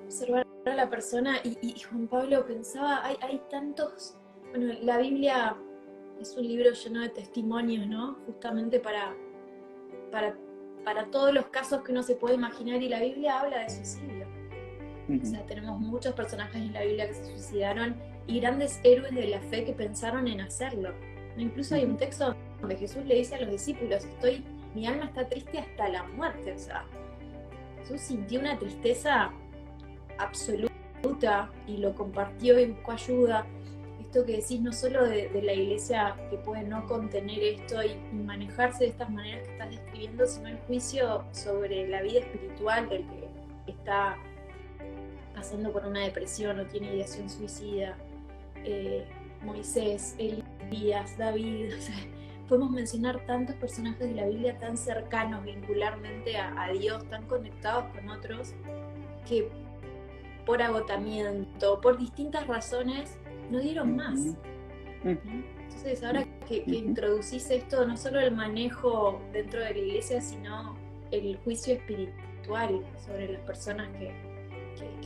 Observar a la persona, y Juan Pablo pensaba, hay tantos, bueno, la Biblia es un libro lleno de testimonios, ¿no? Justamente para todos los casos que uno se puede imaginar, y la Biblia habla de suicidio. O sea, tenemos muchos personajes en la Biblia que se suicidaron y grandes héroes de la fe que pensaron en hacerlo. Incluso hay un texto donde Jesús le dice a los discípulos, mi alma está triste hasta la muerte. O sea, Jesús sintió una tristeza absoluta y lo compartió y buscó ayuda. Esto que decís, no solo de la iglesia, que puede no contener esto y manejarse de estas maneras que estás describiendo, sino el juicio sobre la vida espiritual del que está pasando por una depresión o tiene ideación suicida. Moisés, Elías, David, o sea, podemos mencionar tantos personajes de la Biblia tan cercanos vincularmente a Dios, tan conectados con otros, que por agotamiento, por distintas razones, no dieron más. Entonces, ahora que introducís esto, no solo el manejo dentro de la iglesia, sino el juicio espiritual sobre las personas que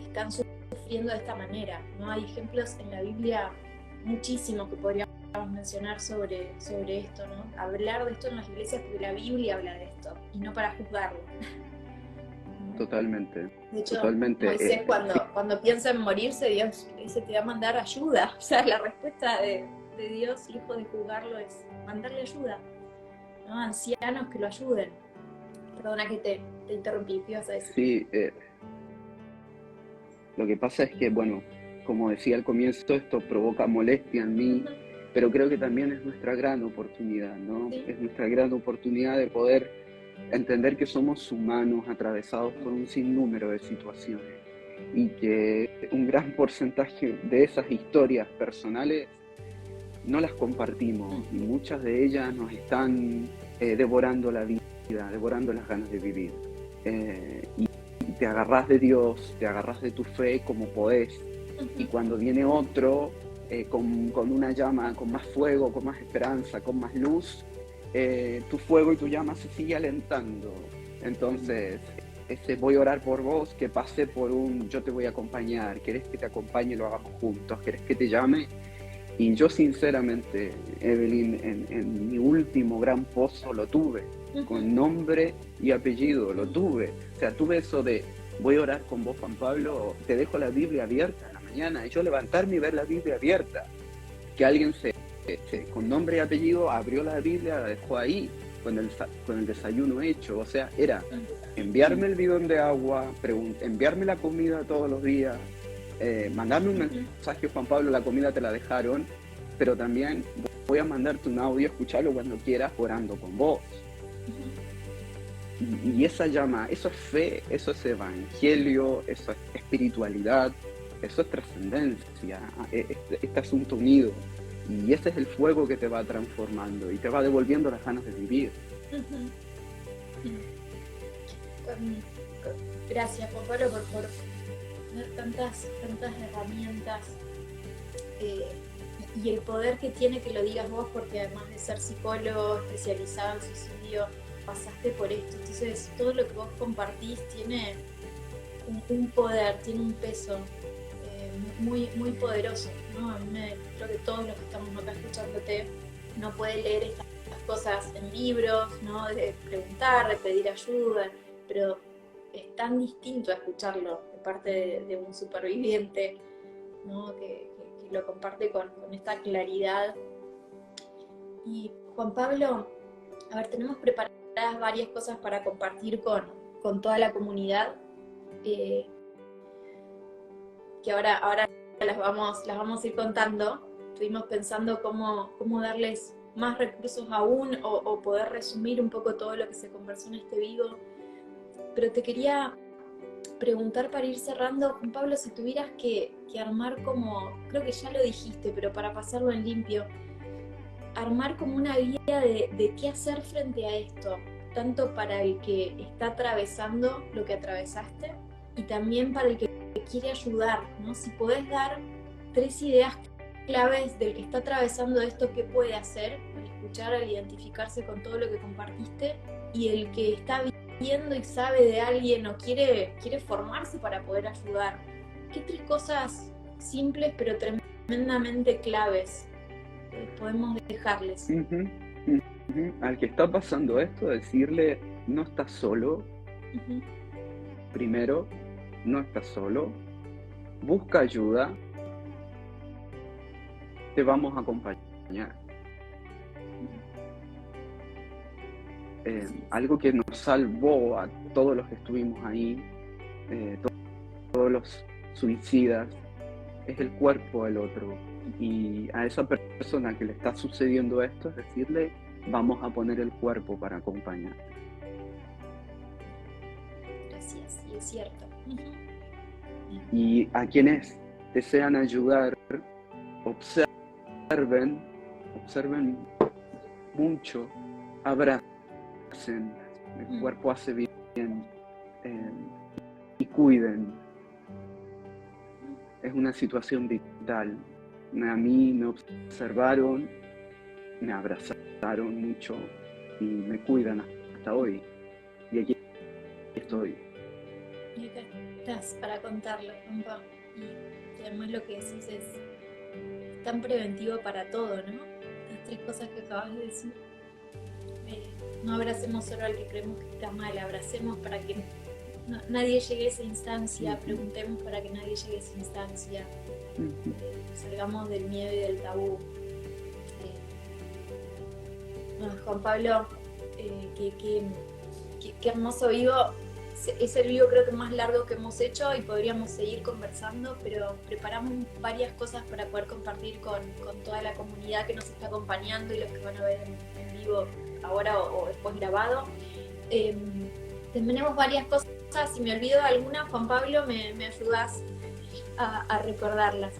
están sufriendo de esta manera, ¿no? Hay ejemplos en la Biblia muchísimos que podríamos mencionar sobre esto, ¿no? Hablar de esto en las iglesias, porque la Biblia habla de esto, y no para juzgarlo. Totalmente. De hecho, totalmente. Moisés cuando piensa en morirse, Dios le dice, te va a mandar ayuda. O sea, la respuesta de Dios, lejos de juzgarlo, es mandarle ayuda, ¿no? Ancianos que lo ayuden. Perdona que te interrumpí, ¿qué ibas a decir? Sí, lo que pasa es que, bueno, como decía al comienzo, esto provoca molestia en mí, pero creo que también es nuestra gran oportunidad, ¿no? ¿Sí? Es nuestra gran oportunidad de poder entender que somos humanos atravesados por un sinnúmero de situaciones y que un gran porcentaje de esas historias personales no las compartimos, y muchas de ellas nos están devorando la vida. devorando las ganas de vivir. Y te agarrás de Dios, te agarrás de tu fe como podés. Y cuando viene otro con una llama, con más fuego, con más esperanza, con más luz, tu fuego y tu llama se sigue alentando. Entonces, ese voy a orar por vos, que pase por un yo te voy a acompañar, querés que te acompañe y lo hagamos juntos, querés que te llame. Y yo sinceramente, Evelyn, en mi último gran pozo lo tuve, con nombre y apellido, lo tuve. O sea, tuve eso de voy a orar con vos, Juan Pablo, te dejo la Biblia abierta en la mañana, y yo levantarme y ver la Biblia abierta. Que alguien con nombre y apellido abrió la Biblia, la dejó ahí, con el desayuno hecho. O sea, era enviarme el bidón de agua, enviarme la comida todos los días, mandarme un mensaje, Juan Pablo, la comida te la dejaron, pero también voy a mandarte un audio, escucharlo cuando quieras, orando con vos. Y esa llama, eso es fe, eso es evangelio, eso es espiritualidad, eso es trascendencia, este asunto unido. Y ese es el fuego que te va transformando y te va devolviendo las ganas de vivir. Gracias, Juan Pablo, por tener tantas herramientas y el poder que tiene que lo digas vos, porque además de ser psicólogo especializado en suicidio, pasaste por esto. Entonces, todo lo que vos compartís tiene un poder, tiene un peso muy, muy poderoso, ¿no? A mí creo que todos los que estamos acá escuchándote no pueden leer estas cosas en libros, ¿no? De preguntar, de pedir ayuda, pero es tan distinto a escucharlo de parte de un superviviente, ¿no? Que lo comparte con esta claridad. Y Juan Pablo, a ver, tenemos preparadas varias cosas para compartir con toda la comunidad, que ahora las vamos a ir contando. Estuvimos pensando cómo darles más recursos aún o poder resumir un poco todo lo que se conversó en este vivo. Pero te quería preguntar para ir cerrando, Juan Pablo, si tuvieras que armar como, creo que ya lo dijiste, pero para pasarlo en limpio, armar como una guía de qué hacer frente a esto, tanto para el que está atravesando lo que atravesaste y también para el que quiere ayudar, ¿no? Si podés dar 3 ideas claves del que está atravesando esto, qué puede hacer al escuchar, al identificarse con todo lo que compartiste, y el que está viendo y sabe de alguien o quiere formarse para poder ayudar. ¿Qué 3 cosas simples pero tremendamente claves podemos dejarles? Al que está pasando esto, decirle, no estás solo. Primero, no estás solo. Busca ayuda. Te vamos a acompañar. Algo que nos salvó a todos los que estuvimos ahí, todos los suicidas, es el cuerpo del otro. Y a esa persona que le está sucediendo esto, es decirle, vamos a poner el cuerpo para acompañar. Gracias, y es cierto. Y a quienes desean ayudar, observen mucho, abracen, el cuerpo hace bien, y cuiden. Es una situación vital. A mí me observaron, me abrazaron mucho y me cuidan hasta hoy. Y aquí estoy. Y acá estás para contarlo, compa. Y además lo que decís es tan preventivo para todo, ¿no? Las 3 cosas que acabas de decir. No abracemos solo al que creemos que está mal, abracemos para que nadie llegue a esa instancia, preguntemos para que nadie llegue a esa instancia, salgamos del miedo y del tabú. Juan Pablo, qué hermoso vivo. Es el vivo creo que más largo que hemos hecho y podríamos seguir conversando, pero preparamos varias cosas para poder compartir con toda la comunidad que nos está acompañando y los que van a ver en vivo ahora o después grabado. Tenemos varias cosas, si me olvido de alguna, Juan Pablo, me ayudás a recordarlas.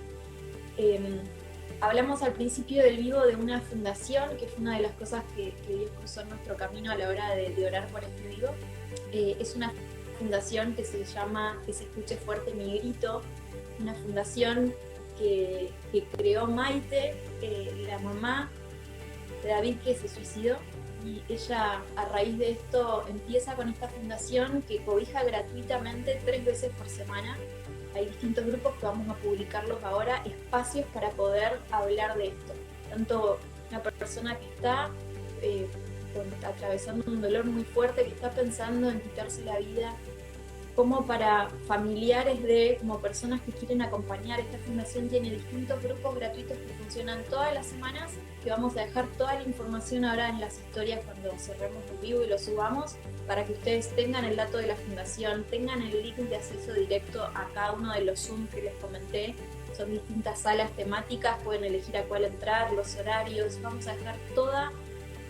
Hablamos al principio del vivo de una fundación, que fue una de las cosas que Dios cruzó en nuestro camino a la hora de orar por este vivo. Es una fundación que se llama Que se escuche fuerte mi grito, una fundación que creó Maite, la mamá de David que se suicidó, y ella a raíz de esto empieza con esta fundación que cobija gratuitamente 3 veces por semana. Hay distintos grupos que vamos a publicarlos ahora, espacios para poder hablar de esto. Tanto una persona que está atravesando un dolor muy fuerte, que está pensando en quitarse la vida, como para familiares como personas que quieren acompañar. Esta fundación tiene distintos grupos gratuitos que funcionan todas las semanas, que vamos a dejar toda la información ahora en las historias cuando cerremos el vivo y lo subamos, para que ustedes tengan el dato de la fundación, tengan el link de acceso directo a cada uno de los Zoom que les comenté. Son distintas salas temáticas, pueden elegir a cuál entrar, los horarios, vamos a dejar toda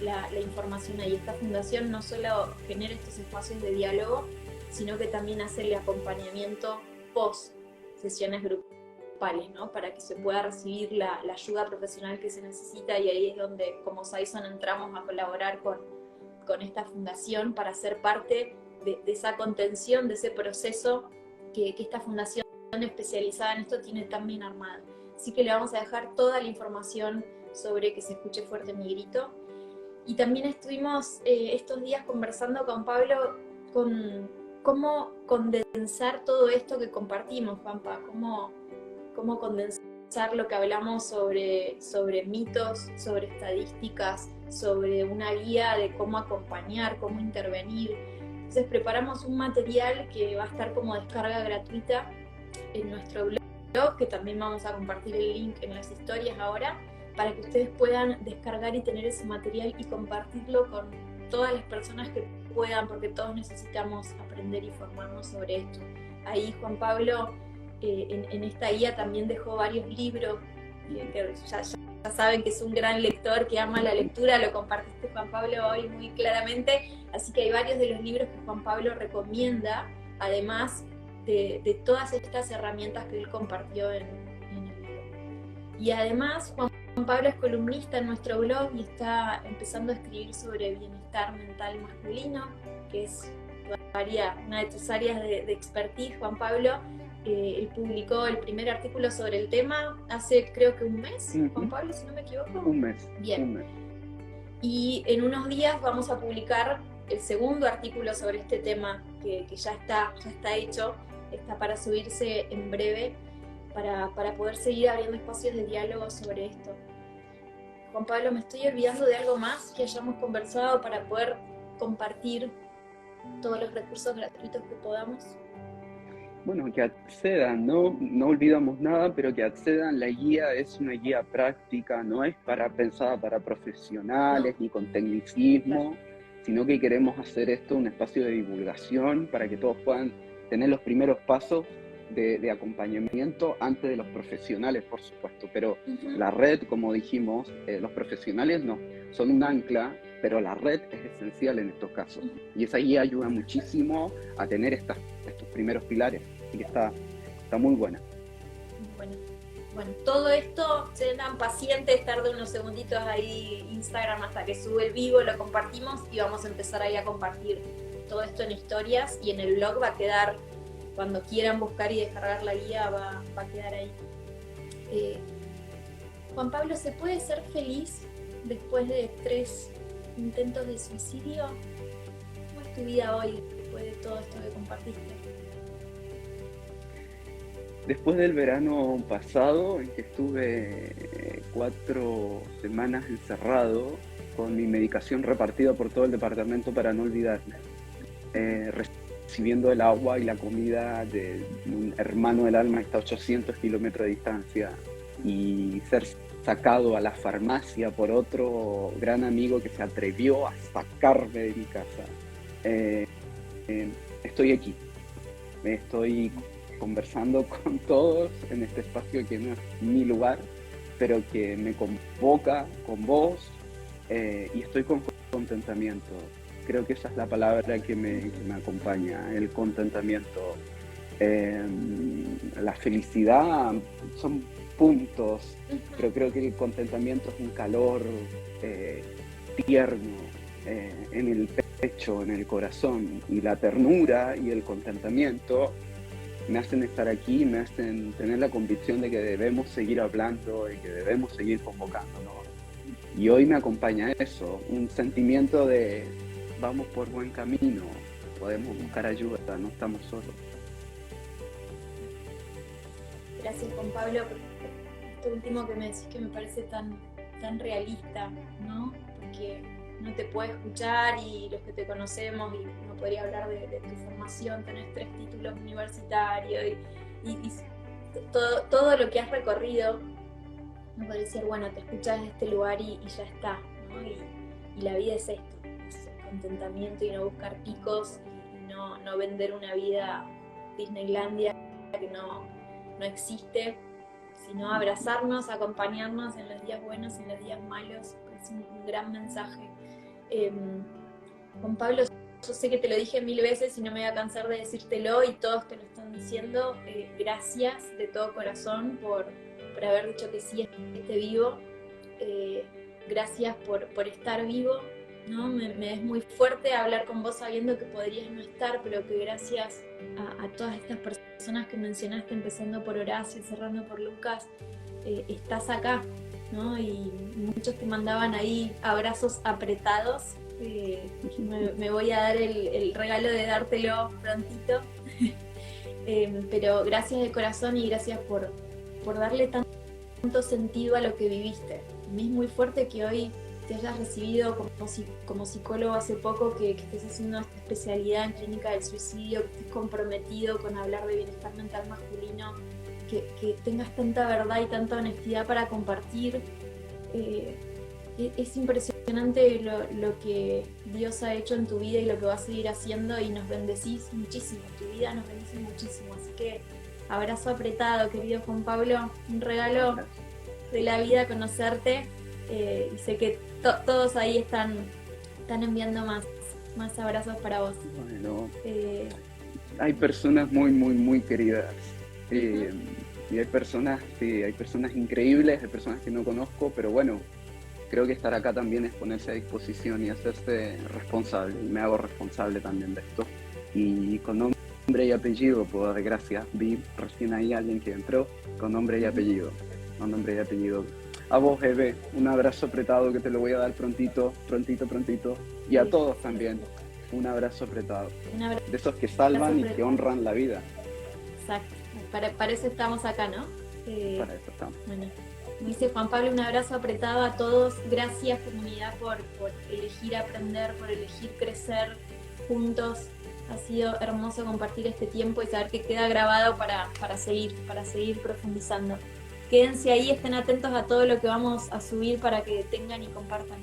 la información ahí. Esta fundación no solo genera estos espacios de diálogo, sino que también hace el acompañamiento post sesiones grupales, ¿no? Para que se pueda recibir la ayuda profesional que se necesita, y ahí es donde como Saison entramos a colaborar con esta fundación para ser parte de esa contención, de ese proceso que esta fundación especializada en esto tiene tan bien armado. Así que le vamos a dejar toda la información sobre Que se escuche fuerte mi grito. Y también estuvimos estos días conversando con Pablo con cómo condensar todo esto que compartimos, Juanpa, cómo condensar lo que hablamos sobre mitos, sobre estadísticas, sobre una guía de cómo acompañar, cómo intervenir. Entonces preparamos un material que va a estar como descarga gratuita en nuestro blog, que también vamos a compartir el link en las historias ahora, para que ustedes puedan descargar y tener ese material y compartirlo con todas las personas que puedan, porque todos necesitamos aprender y formarnos sobre esto. Ahí Juan Pablo en esta guía también dejó varios libros, que ya saben que es un gran lector, que ama la lectura, lo compartiste Juan Pablo hoy muy claramente, así que hay varios de los libros que Juan Pablo recomienda, además de todas estas herramientas que él compartió en el libro. Y además Juan Pablo es columnista en nuestro blog y está empezando a escribir sobre bienestar mental masculino, que es una de tus áreas de expertise, Juan Pablo. Él publicó el primer artículo sobre el tema hace creo que un mes, Juan Pablo, si no me equivoco. Un mes. Bien. Un mes. Y en unos días vamos a publicar el segundo artículo sobre este tema que ya está hecho, está para subirse en breve, para poder seguir abriendo espacios de diálogo sobre esto. Juan Pablo, ¿me estoy olvidando de algo más que hayamos conversado para poder compartir todos los recursos gratuitos que podamos? Bueno, que accedan, no olvidamos nada, pero que accedan. La guía es una guía práctica, no es pensada para profesionales ni con tecnicismo, sino que queremos hacer esto un espacio de divulgación para que todos puedan tener los primeros pasos de acompañamiento antes de los profesionales, por supuesto. Pero la red, como dijimos, los profesionales no, son un ancla, pero la red es esencial en estos casos. Y esa guía ayuda muchísimo a tener estos primeros pilares. Y que está muy buena. Bueno, todo esto, sean pacientes, tarde unos segunditos ahí Instagram hasta que sube el vivo, lo compartimos y vamos a empezar ahí a compartir todo esto en historias, y en el blog va a quedar, cuando quieran buscar y descargar la guía, va a quedar ahí. Juan Pablo, ¿se puede ser feliz después de 3 intentos de suicidio? ¿Cómo es tu vida hoy después de todo esto que compartiste? Después del verano pasado, en que estuve 4 semanas encerrado, con mi medicación repartida por todo el departamento para no olvidarme, recibiendo el agua y la comida de un hermano del alma que está a 800 kilómetros de distancia, y ser sacado a la farmacia por otro gran amigo que se atrevió a sacarme de mi casa. Estoy aquí, estoy conversando con todos en este espacio que no es mi lugar, pero que me convoca con vos, y estoy con contentamiento. Creo que esa es la palabra que me acompaña, el contentamiento. La felicidad son puntos, pero creo que el contentamiento es un calor tierno en el pecho, en el corazón, y la ternura y el contentamiento me hacen estar aquí, me hacen tener la convicción de que debemos seguir hablando y que debemos seguir convocándonos. Y hoy me acompaña eso, un sentimiento de vamos por buen camino, podemos buscar ayuda, no estamos solos. Gracias, Juan Pablo, por esto último que me decís, que me parece tan realista, ¿no? Porque no te puedo escuchar, y los que te conocemos, y uno podría hablar de tu formación, tenés 3 títulos universitarios y todo lo que has recorrido, me puede decir, bueno, te escuchas en este lugar y ya está, ¿no? Y la vida es esto, es el contentamiento y no buscar picos, y no vender una vida Disneylandia que no existe, sino abrazarnos, acompañarnos en los días buenos y en los días malos. Es un gran mensaje. Juan Pablo, yo sé que te lo dije 1000 veces y no me voy a cansar de decírtelo, y todos te lo están diciendo. Gracias de todo corazón por haber dicho que sí esté vivo. Gracias por estar vivo, ¿no? Me es muy fuerte hablar con vos sabiendo que podrías no estar, pero que gracias a todas estas personas que mencionaste, empezando por Horacio, cerrando por Lucas, estás acá, ¿no? Y muchos te mandaban ahí abrazos apretados. Me voy a dar el regalo de dártelo prontito. Pero gracias de corazón, y gracias por darle tanto sentido a lo que viviste. A mí es muy fuerte que hoy te hayas recibido como psicólogo hace poco, que estés haciendo esta especialidad en clínica del suicidio, que estés comprometido con hablar de bienestar mental masculino, que tengas tanta verdad y tanta honestidad para compartir. Es impresionante lo que Dios ha hecho en tu vida y lo que va a seguir haciendo, y nos bendecís muchísimo, tu vida nos bendice muchísimo. Así que abrazo apretado, querido Juan Pablo, un regalo de la vida conocerte, y sé que todos ahí están enviando más abrazos para vos. Bueno, hay personas muy queridas, y hay personas increíbles, hay personas que no conozco, pero bueno, creo que estar acá también es ponerse a disposición y hacerse responsable, y me hago responsable también de esto. Y con nombre y apellido puedo dar gracias. Vi recién ahí a alguien que entró con nombre y apellido. A vos, Eve, un abrazo apretado que te lo voy a dar prontito. Y a todos también, un abrazo apretado. De esos que salvan y que honran la vida. Exacto. Para eso estamos acá, ¿no? Para eso estamos. Bueno, me dice Juan Pablo, un abrazo apretado a todos. Gracias, comunidad, por elegir aprender, por elegir crecer juntos. Ha sido hermoso compartir este tiempo y saber que queda grabado para seguir profundizando. Quédense ahí, estén atentos a todo lo que vamos a subir para que tengan y compartan.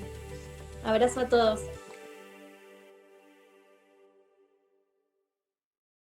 Abrazo a todos.